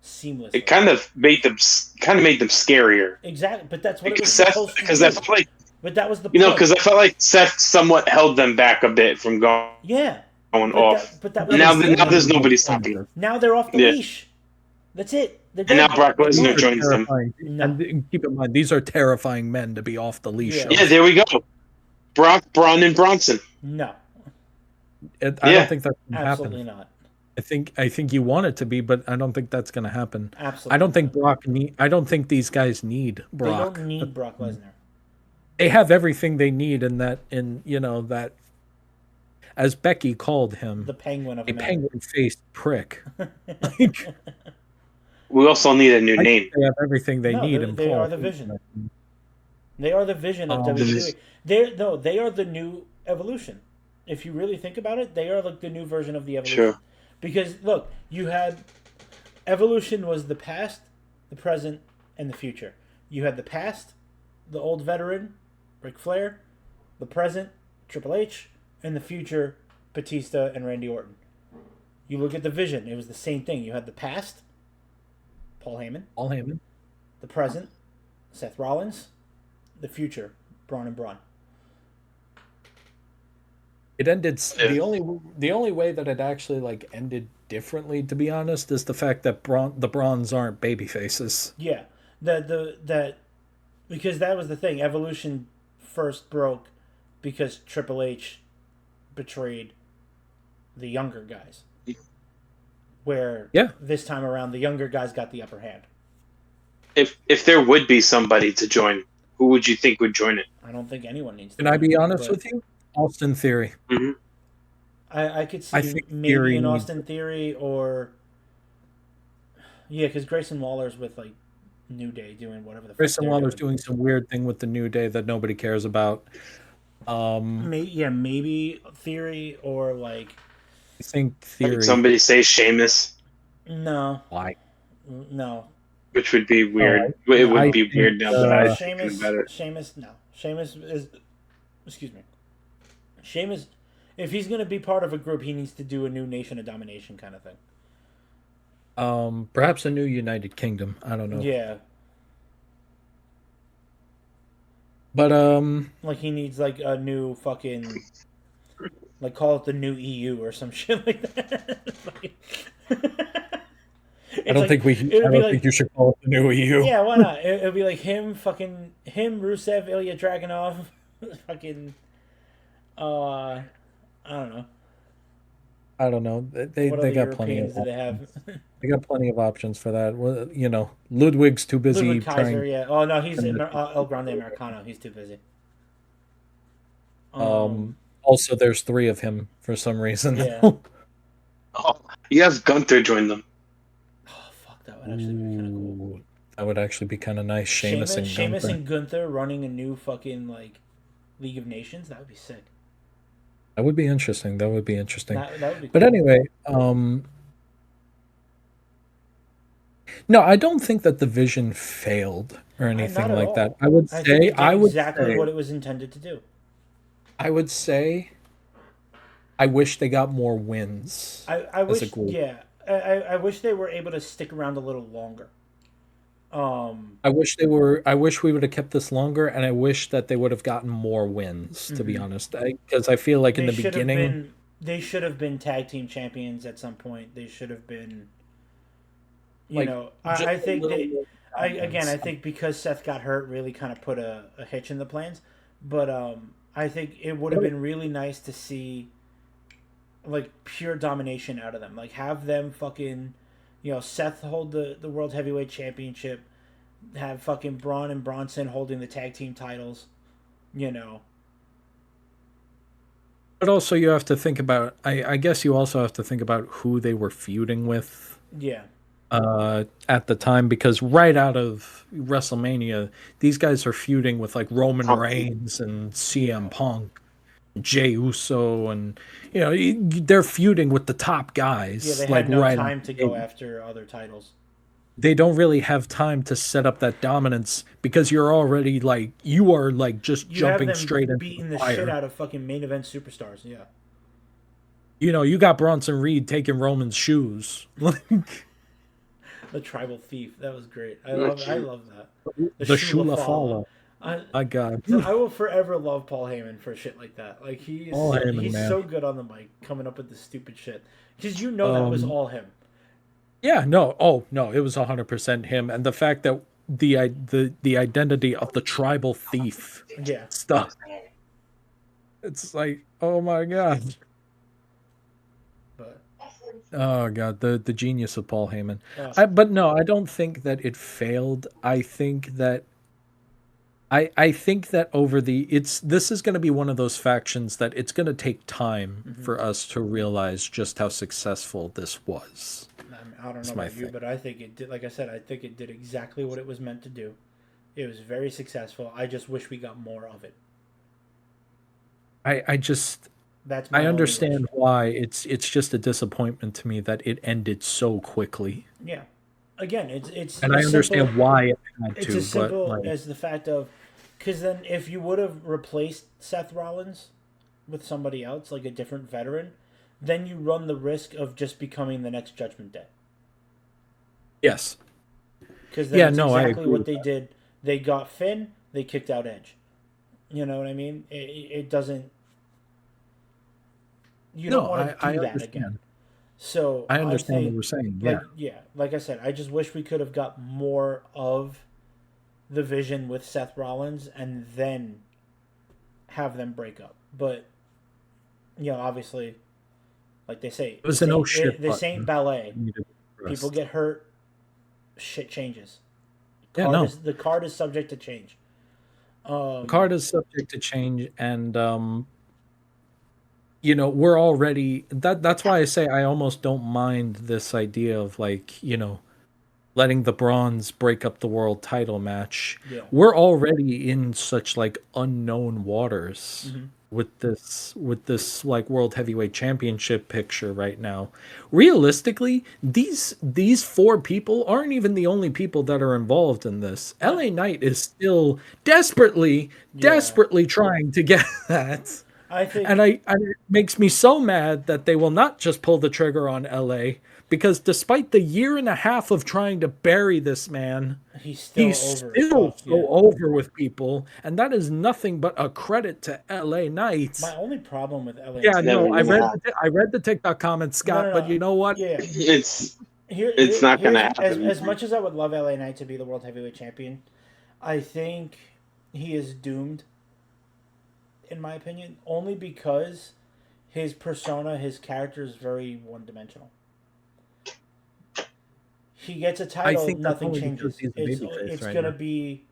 seamlessly. It kind of made them scarier. Exactly, but that's what because it was supposed to do. I felt like, but that was the point. Because I felt like Seth somewhat held them back a bit from going off. Now there's nobody stopping. Now they're off the leash. That's it. And now Brock Lesnar joins them. No. And keep in mind, these are terrifying men to be off the leash. Yeah, there we go. Brock, Braun, and Bronson. No. I don't think that's going to happen. Absolutely not. I think you want it to be, but I don't think that's going to happen. Absolutely. I don't think these guys need Brock. They don't need Brock Lesnar. They have everything they need that, as Becky called him, the penguin of a penguin-faced prick. We also need a new name. They have everything they need. They are the Vision. They are the vision of Um, WWE. They are the new Evolution. If you really think about it, they are like the new version of the Evolution. Sure. Because look, you had Evolution was the past, the present, and the future. You had the past, the old veteran, Ric Flair, the present, Triple H, and the future, Batista and Randy Orton. You look at the vision, it was the same thing. You had the past, Paul Heyman, Paul Heyman. the present, Seth Rollins, the future, Braun and Braun. It ended Yeah. the only way that it actually like ended differently, to be honest, is the fact that the Brawns aren't baby faces. Yeah, that because that was the thing. Evolution first broke because Triple H betrayed the younger guys. Where Yeah. this time around the younger guys got the upper hand. If there would be somebody to join, who would you think would join it? I don't think anyone needs to. Can I be join, honest but with you? Austin Theory. Hmm. I could I see think maybe Theory an needs- Austin Theory or yeah, because Grayson Waller's with like New Day doing whatever the fuck Grayson they're Waller's doing some weird thing with the New Day that nobody cares about. Maybe Theory or like I think Theory. Like somebody say Sheamus, no, Why? no. which would be weird. Oh, It would I be think, weird now, but I think Sheamus, it's better. Sheamus, no. Sheamus is, excuse me. Sheamus, if he's gonna be part of a group, he needs to do a new Nation of Domination kind of thing. Perhaps a new United Kingdom. I don't know. Yeah, But like he needs like a new fucking, like call it the new EU or some shit like that. I don't think you should call it the new EU. Yeah, why not? It'll be like him, Rusev, Ilya Dragunov, fucking, I don't know. I don't know. They What other got plenty Europeans of do they have? they got plenty of options for that. Well, you know, Ludwig's too busy Ludwig Kaiser, trying. yeah. Oh no, he's El Grande Americano. He's too busy. Also, there's 3 of him for some reason. Yeah. Oh, you have Gunther join them. Oh fuck, that would actually be kind of cool. Ooh, that would actually be kind of nice. Sheamus and Sheamus Gunther. and Gunther running a new fucking like League of Nations. That would be sick. That would be interesting. That would be interesting. That would be. But cool. anyway, no, I don't think that the vision failed or anything not at like all. that. I would I think say it did exactly say, what it was intended to do. I would say I wish they got more wins. I as a wish, group. yeah, I wish they were able to stick around a little longer. I wish we would have kept this longer, and I wish that they would have gotten more wins, to be honest. Because I feel like in the beginning, they should have been tag team champions at some point. They should have been, Like, just I a think little they, more I confidence. think because Seth got hurt, really kind of put a hitch in the plans. But I think it would have been really nice to see, like, pure domination out of them. Like, have them fucking, Seth hold the World Heavyweight Championship, have fucking Braun and Bronson holding the tag team titles, But also, you have to think about. I guess you also have to think about who they were feuding with. Yeah. At the time, because right out of WrestleMania, these guys are feuding with like Roman Reigns and CM Punk, Jey Uso, and they're feuding with the top guys. Yeah, they like had no right time to go after other titles. They don't really have time to set up that dominance because you are like just You have jumping them straight into beating the the fire. shit out of fucking main event superstars. Yeah. You got Bronson Reed taking Roman's shoes. The tribal thief. That was great. I love that. The Shula Fala. My God. I will forever love Paul Heyman for shit like that. Like he's Man. so good on the mic, coming up with this stupid shit. Because that was all him. Yeah, no. Oh, no, it was 100% him. And the fact that the identity of the tribal thief Yeah. stuff. It's like, oh my God. But Oh God, the genius of Paul Heyman. uh, But no, I don't think that it failed. I think that this is going to be one of those factions that it's going to take time for us to realize just how successful this was. I don't know my about you, thing. but I think it did. Like I said, I think it did exactly what it was meant to do. It was very successful. I just wish we got more of it. I just That's my I only understand wish. why it's just a disappointment to me that it ended so quickly. Yeah. Again, it's And I as simple. understand why it had It's to, as but simple like as the fact of, because then if you would have replaced Seth Rollins with somebody else, like a different veteran, then you run the risk of just becoming the next Judgment Day. yes. Because then Yeah, it's no, I exactly agree what with they that. did. They got Finn, they kicked out Edge. You know what I mean? It doesn't. You don't No, want to I do that again. understand. So I I understand what think, you're saying. Yeah. like, yeah, like I said, I just wish we could have got more of the vision with Seth Rollins and then have them break up. But obviously, like they say, It was an oh shit this ain't button. ballet. Needed People pressed. get hurt, shit changes. Yeah, no. The card is subject to change. The card is subject to change, and we're already that's why I say I almost don't mind this idea of like, letting the Bronze break up the world title match. Yeah. We're already in such like unknown waters Mm-hmm. with this like world heavyweight championship picture right now. Realistically, these four people aren't even the only people that are involved in this. LA Knight is still desperately, Yeah. desperately trying to get that. I think And it makes me so mad that they will not just pull the trigger on LA because despite the year and a half of trying to bury this man, he's still he's over as still fuck. so Yeah. over with people, and that is nothing but a credit to LA My Knight. only problem with LA Yeah, It's Knight never no, I gonna read happen. I read the TikTok comments, No, Scott, no, but no. you know what? Yeah. It's it's not Here's gonna as happen. much as I would love LA Knight to be the world heavyweight champion, I think he is doomed, in my opinion, only because his persona, his character is very one dimensional. He gets a I title, think that's nothing only because changes. he's a babyface It's right gonna now. be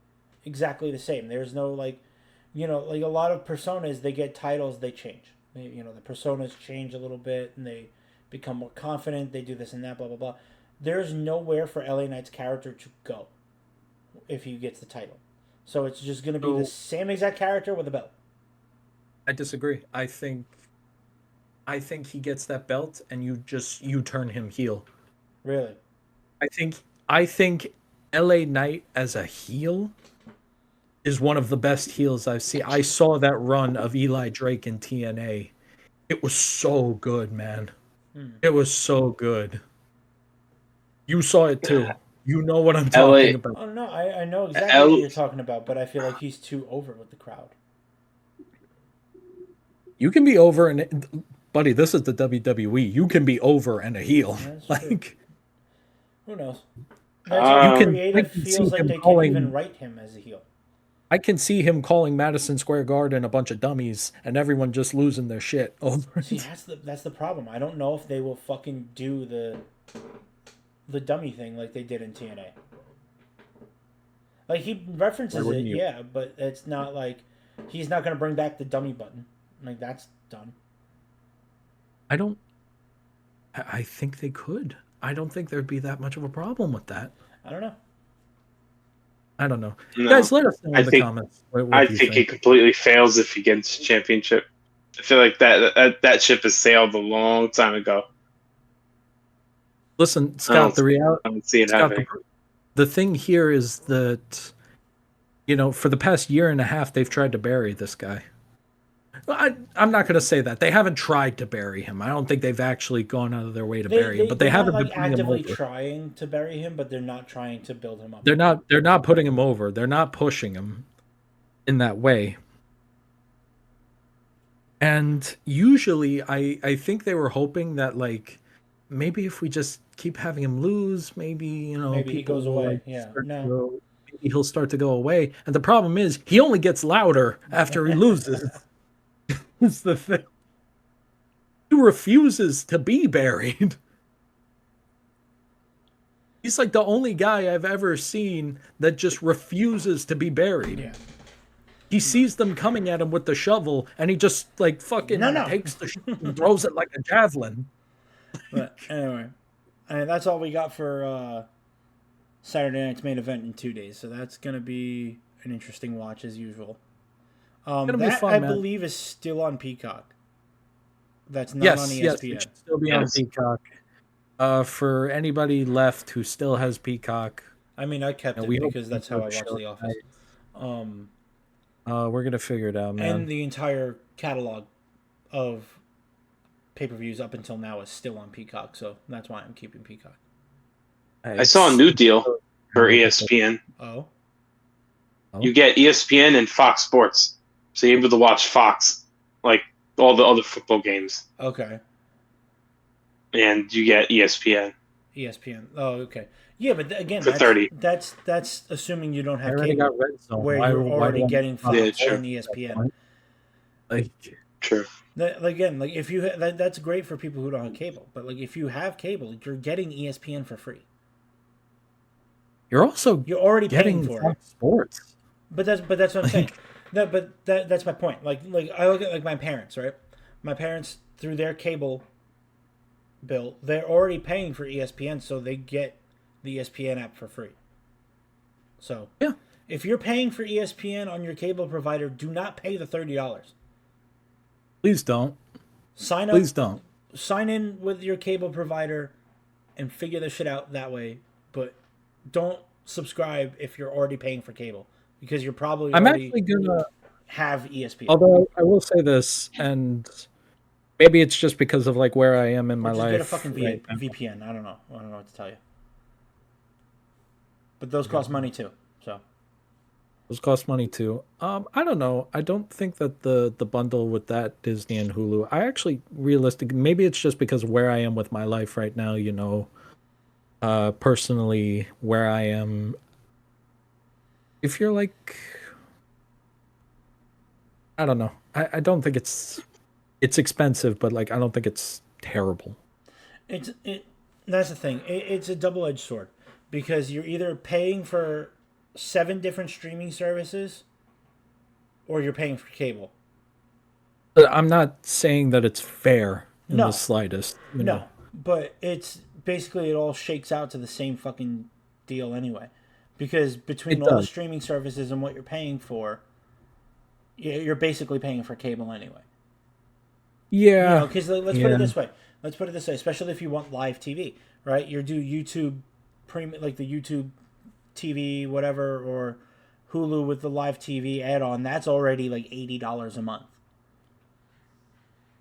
exactly the same. There's no like, like a lot of personas, they get titles, they change. The personas change a little bit and they become more confident. They do this and that, blah blah blah. There's nowhere for LA Knight's character to go if he gets the title. So it's just gonna be the So same exact character with a belt. I disagree. I think he gets that belt and you turn him heel. Really. I think LA Knight as a heel is one of the best heels I've seen. I saw that run of Eli Drake in TNA. It was so good, man. It was so good. You saw it too. You know what I'm talking LA about. Oh no, I know exactly what L you're talking about, but I feel like he's too over with the crowd. You can be over and buddy, this is the WWE. You can be over and a heel. That's true. Like Who knows? That's why you um I creative can see feels like him they can't even calling write him as a heel. I can see him calling Madison Square Garden a bunch of dummies and everyone just losing their shit over See, it. that's the problem. I don't know if they will fucking do the dummy thing like they did in TNA. Like he Why references it, wouldn't you? yeah, but it's not like he's not gonna bring back the dummy button. Like that's done. I don't I think they could. I don't think there'd be that much of a problem with that. I don't know. I don't know. no. Guys, let us know I in the think comments what I you think he think. completely fails if he gets championship. I feel like that ship has sailed a long time ago. Listen, I don't, Scott, the reality I don't see it Scott, happening. the thing here is that for the past year and a half they've tried to bury this guy. I'm not going to say that. They haven't tried to bury him. I don't think they've actually gone out of their way to bury him, but they They're not haven't been like putting him actively over. trying to bury him, but they're not trying to build him up. They're not putting him over. They're not pushing him in that way. And usually I think they were hoping that like maybe if we just keep having him lose, maybe Maybe he people goes will away. like Yeah. start to No. go, maybe he'll start to go away. And the problem is he only gets louder after he loses. It's the thing. He refuses to be buried. He's like the only guy I've ever seen that just refuses to be buried. Yeah. He sees them coming at him with the shovel, and he just like fucking No. takes the shovel and throws it like a javelin. But anyway, and that's all we got for Saturday night's main event in 2 days. So that's gonna be an interesting watch as usual. Gonna be That fun, I man. believe is still on Peacock. That's not Yes, on yes, ESPN. it should still be on Peacock. For anybody left who still has Peacock, I mean, I kept it we hope because you that's how I enjoy watch the show The Office. we're gonna figure it out, man. And the entire catalog of pay-per-views up until now is still on Peacock, so that's why I'm keeping Peacock. I saw a new deal for ESPN. Oh, You get ESPN and Fox Sports, so you're able to watch Fox, like all the other football games, okay. and you get ESPN. ESPN. Oh, okay. Yeah, but again, For $30. that's assuming you don't I have already cable, got Red Zone. where Why- you're why already do I- getting Fox Yeah, true. and ESPN. Like, True. Again, like if you that's great for people who don't have cable, but like if you have cable, you're getting ESPN for free. you're also You're already getting paying for it. Fox Sports. But that's what I'm saying. No, but that's my point. Like I look at like my parents, right? My parents through their cable bill, they're already paying for ESPN, so they get the ESPN app for free. So Yeah. if you're paying for ESPN on your cable provider, do not pay the $30. Please don't. Sign up. Please don't. Sign in with your cable provider, and figure this shit out that way. But don't subscribe if you're already paying for cable, because you're probably I'm already actually gonna. have ESPN. Although I will say this, and maybe it's just because of like where I am in my Or just life. get a fucking right now. VPN. I don't know what to tell you. But those cost money too. So Those cost money too. I don't know. I don't think that the bundle with that Disney and Hulu. I actually realistic. Maybe it's just because of where I am with my life right now. You know, personally where I am. If you're like, I don't know. I don't think it's expensive, but like I don't think it's terrible. that's the thing. It's a double-edged sword, because you're either paying for 7 different streaming services, or you're paying for cable. But I'm not saying that it's fair in No. the slightest. You No, know? but it's basically it all shakes out to the same fucking deal anyway, because between It all the does. streaming services and what you're paying for, you're basically paying for cable anyway. Yeah. Because let's put it this way. Let's put it this way, especially if you want live TV, right? You do YouTube premium, like the YouTube TV, whatever, or Hulu with the live TV add-on. That's already like $80 a month.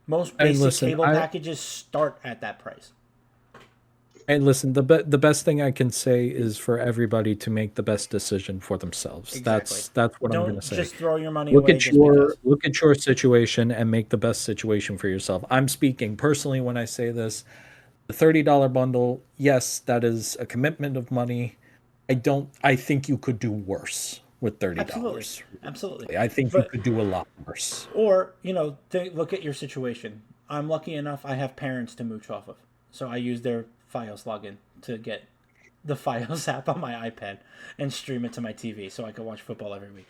Most Hey, basic listen, cable packages start at that price. And listen, the best thing I can say is for everybody to make the best decision for themselves. Exactly. That's what I'm Don't going to say. just throw your money Look away at just your because. look at your situation and make the best situation for yourself. I'm speaking personally when I say this. The $30 bundle, yes, that is a commitment of money. I think you could do worse with $30. Absolutely. Absolutely. I think you could do a lot worse. Or, look at your situation. I'm lucky enough I have parents to mooch off of. So I use their Fios login to get the Fios app on my iPad and stream it to my TV so I can watch football every week.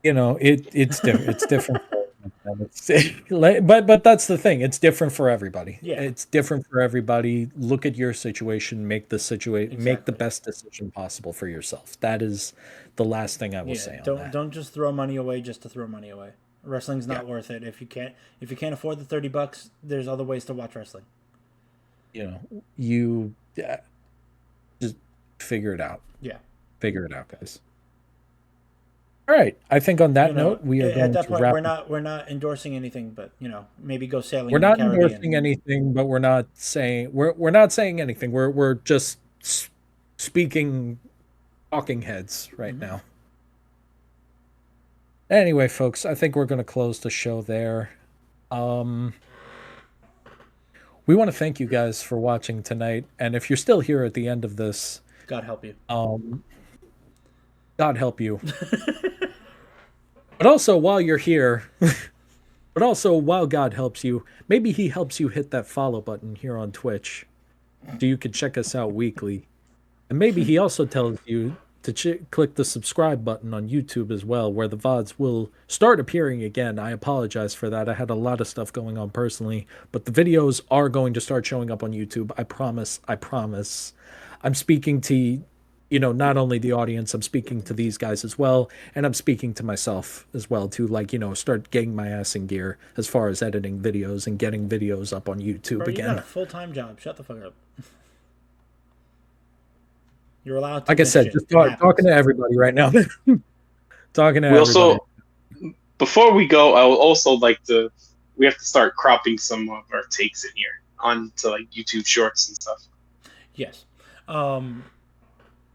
You know, it's different. It's different. But that's the thing. It's different for everybody. Yeah. It's different for everybody. Look at your situation. Make the make the Exactly. best decision possible for yourself. That is the last thing I will say on that. Don't just throw money away just to throw money away. Wrestling's not worth it. If you can't afford the $30, there's other ways to watch wrestling. You know, you just figure it out. Yeah. Figure it out, guys. All right. I think on that note, we are going at that to point wrap. We're not endorsing anything, but maybe go sailing. We're in the not Caribbean. endorsing anything, but we're not saying we're not saying anything. We're just speaking talking heads right now. Anyway, folks, I think we're going to close the show there. We want to thank you guys for watching tonight, and if you're still here at the end of this, God help you. God help you. But also while you're here, but also while God helps you, maybe he helps you hit that follow button here on Twitch so you can check us out weekly. And maybe he also tells you to click the subscribe button on YouTube as well, where the VODs will start appearing again. I apologize for that. I had a lot of stuff going on personally, but the videos are going to start showing up on YouTube. I promise. I'm speaking to, not only the audience, I'm speaking to these guys as well, and I'm speaking to myself as well to start getting my ass in gear as far as editing videos and getting videos up on YouTube Bro, you again. got a full-time job. Shut the fuck up. You're allowed to. Like I said, just talking to everybody right now. Talking to everybody. Also, before we go, I would also like to. We have to start cropping some of our takes in here onto like YouTube Shorts and stuff. Yes. Some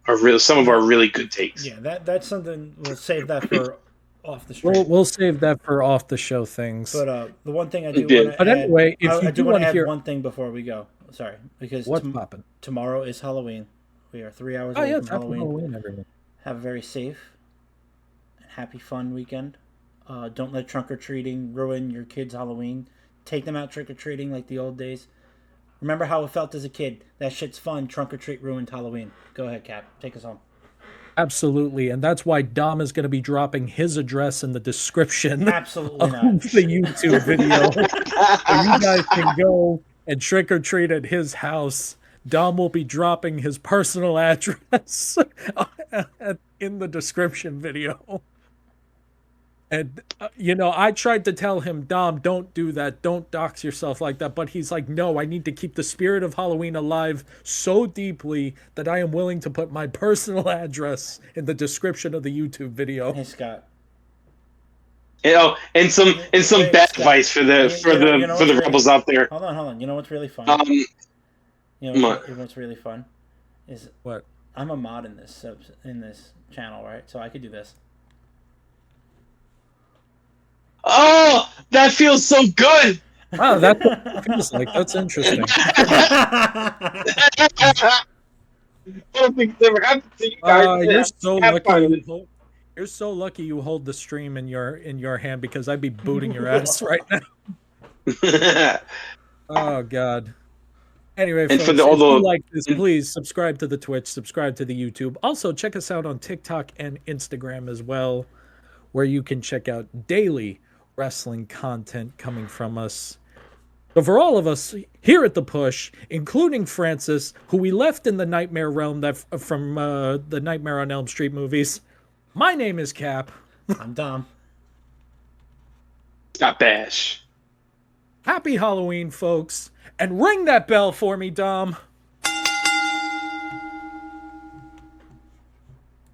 of our really good takes. Yeah, that's something. We'll save that for off the stream. We'll save that for off the show things. But the one thing I do want to add. But anyway, if I you do want to add hear one thing before we go. Sorry, because what's popping? Tomorrow is Halloween. We are 3 hours Oh away yeah, from happy Halloween, everyone. Have a very safe and happy, fun weekend. Don't let trunk or treating ruin your kids' Halloween. Take them out trick or treating like the old days. Remember how it felt as a kid. That shit's fun. Trunk or treat ruined Halloween. Go ahead, Cap. Take us home. Absolutely, and that's why Dom is going to be dropping his address in the description. Absolutely not. The YouTube video, so you guys can go and trick or treat at his house. Dom will be dropping his personal address in the description video. And, I tried to tell him, Dom, don't do that. Don't dox yourself like that. But he's like, no, I need to keep the spirit of Halloween alive so deeply that I am willing to put my personal address in the description of the YouTube video. Hey, Scott. And some bad advice for the rebels out there. Hold on. You know what's really fun? What's really fun is what? I'm a mod in this channel, right? So I could do this. Oh, that feels so good. Wow, that's what it feels like. That's interesting. I don't think it's ever happened to you guys. You're so lucky. You're so lucky you hold the stream in your hand, because I'd be booting your ass right now. Oh God. Anyway, folks, if you like this, please subscribe to the Twitch, subscribe to the YouTube. Also, check us out on TikTok and Instagram as well, where you can check out daily wrestling content coming from us. So for all of us here at The Push, including Francis, who we left in the Nightmare Realm from the Nightmare on Elm Street movies, my name is Cap. I'm Dom. Scott Bash. Happy Halloween, folks. And ring that bell for me, Dom.